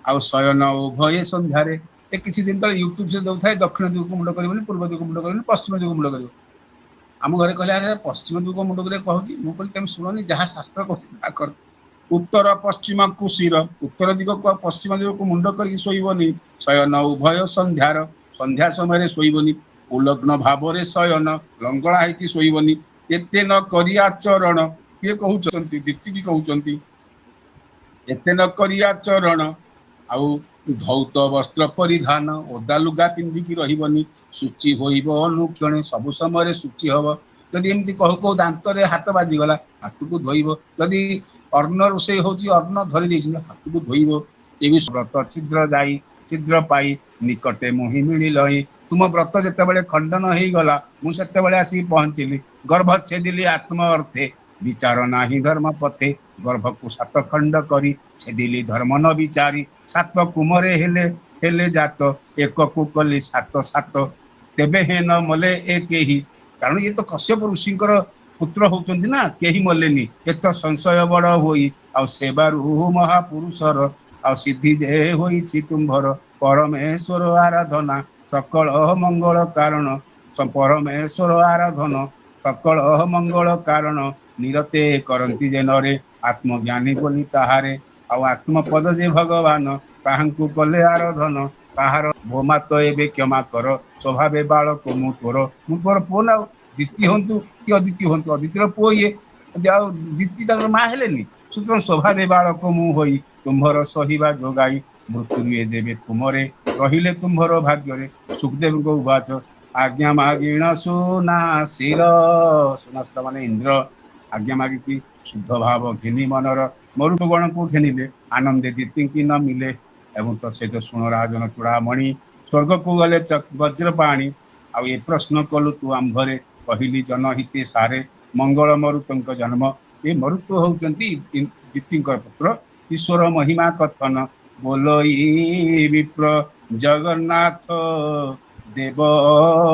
आ शयन उभय संध्यारे किसी दिन तक यूट्यूब से दौथा दक्षिण दिग को मुंड कर पूर्व दिग को मुंड कर पश्चिम दिग को मुंड कर आम घरे कहले अरे पश्चिम दिग को मुंड कर कहूँ मुझे तुम शुणनी जहाँ शास्त्र कर उत्तर पश्चिम को शिर उत्तर दिग को पश्चिम दिग को मुंड करके शोइबनी शयन उभय संध्यार संध्या समय शोइबनी उलग्न भाव शयन लंगड़ा होती शोइबनी एते न करिया चरण किए कहते दीप्ति कहते एते न करिया चरण आउ धौत वस्त्र परिधान ओदा लुगा पिंधिकी रही सूची होइब अनुक्षण सब समय सूची हम जदि एमती कहू कहू दांत हाथ बाजिगला हाथ को धोइब जदि अर्ण रोषे होची अर्ण धरी हाथ को धोइब ये व्रत छिद्र जाई छिद्र पाई निकटे मोहि मिल तुम व्रत जिते खंडन हो गला मुझे आसिक पहुँचली गर्भ छेदिली आत्म अर्थे विचार नाही धर्म पथे गर्भ को 7 खंड करी छेदिली धर्म न विचारी 7 कुमरे हेले जात एक को कली 7 तेबे हे न मले एक ही कारण ये तो कश्यप ऋषिंकर पुत्र होचंदी ना केही मलेनी ये तो संशय बड़ होई आ सेवारु महापुरुषर आ सिद्धि जे होई छि तुम्भर परमेश्वर आराधना सकल मंगल कारण परमेश्वर आराधना सकल मंगल कारण निरते करंती जे नरे आत्मज्ञानी बोली ताहारे आत्मपद जे भगवान ताहांकु कले आराधन ताहार भोमा तो एबे क्षमा कर स्वभावे बालक मु तोर पुओ ना दीति हंतु कि अदिति हंतु अदितिर पुओ ये दीति माँ हेलेनी ସୁତରାଂ ଶୋଭାରେ ବାଳକ ମୁଁ ହୋଇ ତୁମ୍ଭର ସହିବା ଯୋଗାଇ ମୃତ୍ୟୁ ରୁହେ ଯେବେ ତୁମରେ ରହିଲେ ତୁମ୍ଭର ଭାଗ୍ୟରେ। ସୁଖଦେବଙ୍କ ଉବାଚ ଆଜ୍ଞା ମାଗିଣ ସୁନାଶିର। ସୁନାଶିର ମାନେ ଇନ୍ଦ୍ର ଆଜ୍ଞା ମାଗିକି ଶୁଦ୍ଧ ଭାବ ଘେନି ମନର ମରୁତୁ ଗଣକୁ ଘେନିଲେ ଆନନ୍ଦେ ଦିତିଙ୍କି ନ ମିଲେ। ଏବଂ ତ ସହିତ ଶୁଣ ରାଜନ ଚୂଡ଼ାମଣି ସ୍ୱର୍ଗକୁ ଗଲେ ବଜ୍ର ପାଣି। ଆଉ ଏ ପ୍ରଶ୍ନ କଲୁ ତୁ ଆମ୍ଭରେ କହିଲି ଜନହିତେ ସାରେ ମଙ୍ଗଳ ମରୁତଙ୍କ ଜନ୍ମ। ଏ ମରୁତ ହଉଛନ୍ତି ଦିତିଙ୍କର ପୁତ୍ର। ଈଶ୍ୱର ମହିମା କଥନ ବୋଲଇ ବିପ୍ର ଜଗନ୍ନାଥ ଦେବ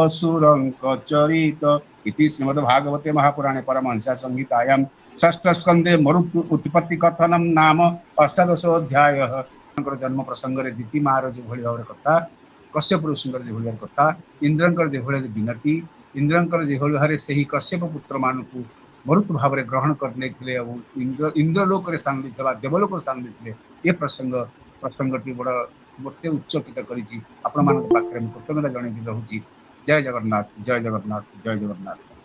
ସୁରଙ୍କ ଚରିତ। ଇତି ଶ୍ରୀମଦ୍ ଭାଗବତେ ମହାପୁରାଣେ ପରମହଂସ ସଂହିତାୟାମ୍ ଷଷ୍ଠ ସ୍କନ୍ଧେ ମରୁତୁ ଉତ୍ପତ୍ତି କଥନମ୍ ନାମ ଅଷ୍ଟାଦଶ ଅଧ୍ୟାୟ। ଜନ୍ମ ପ୍ରସଙ୍ଗରେ ଦିତି ମାର ଯେଭଳି ଭାବରେ କଥା, କଶ୍ୟପ ଋଷିଙ୍କର ଯେଭଳି ଭାବରେ କଥା, ଇନ୍ଦ୍ରଙ୍କର ଯେଭଳି ବିନତି, ଇନ୍ଦ୍ରଙ୍କର ଯେଭଳି ଭାବରେ ସେହି କଶ୍ୟପ ପୁତ୍ର ମାନଙ୍କୁ ମରୁତ ଭାବରେ ଗ୍ରହଣ କରିନେଇଥିଲେ ଏବଂ ଇନ୍ଦ୍ରଲୋକରେ ସ୍ଥାନ ଦେଇଥିଲେ ବା ଦେବଲୋକରେ ସ୍ଥାନ ଦେଇଥିଲେ। ଏ ପ୍ରସଙ୍ଗଟି ମୋତେ ଉଚ୍ଚକିତ କରିଛି। ଆପଣମାନଙ୍କ ପାଖରେ ମୁଁ କୃତଜ୍ଞତା ଜଣେଇକି ରହୁଛି। ଜୟ ଜଗନ୍ନାଥ, ଜୟ ଜଗନ୍ନାଥ, ଜୟ ଜଗନ୍ନାଥ।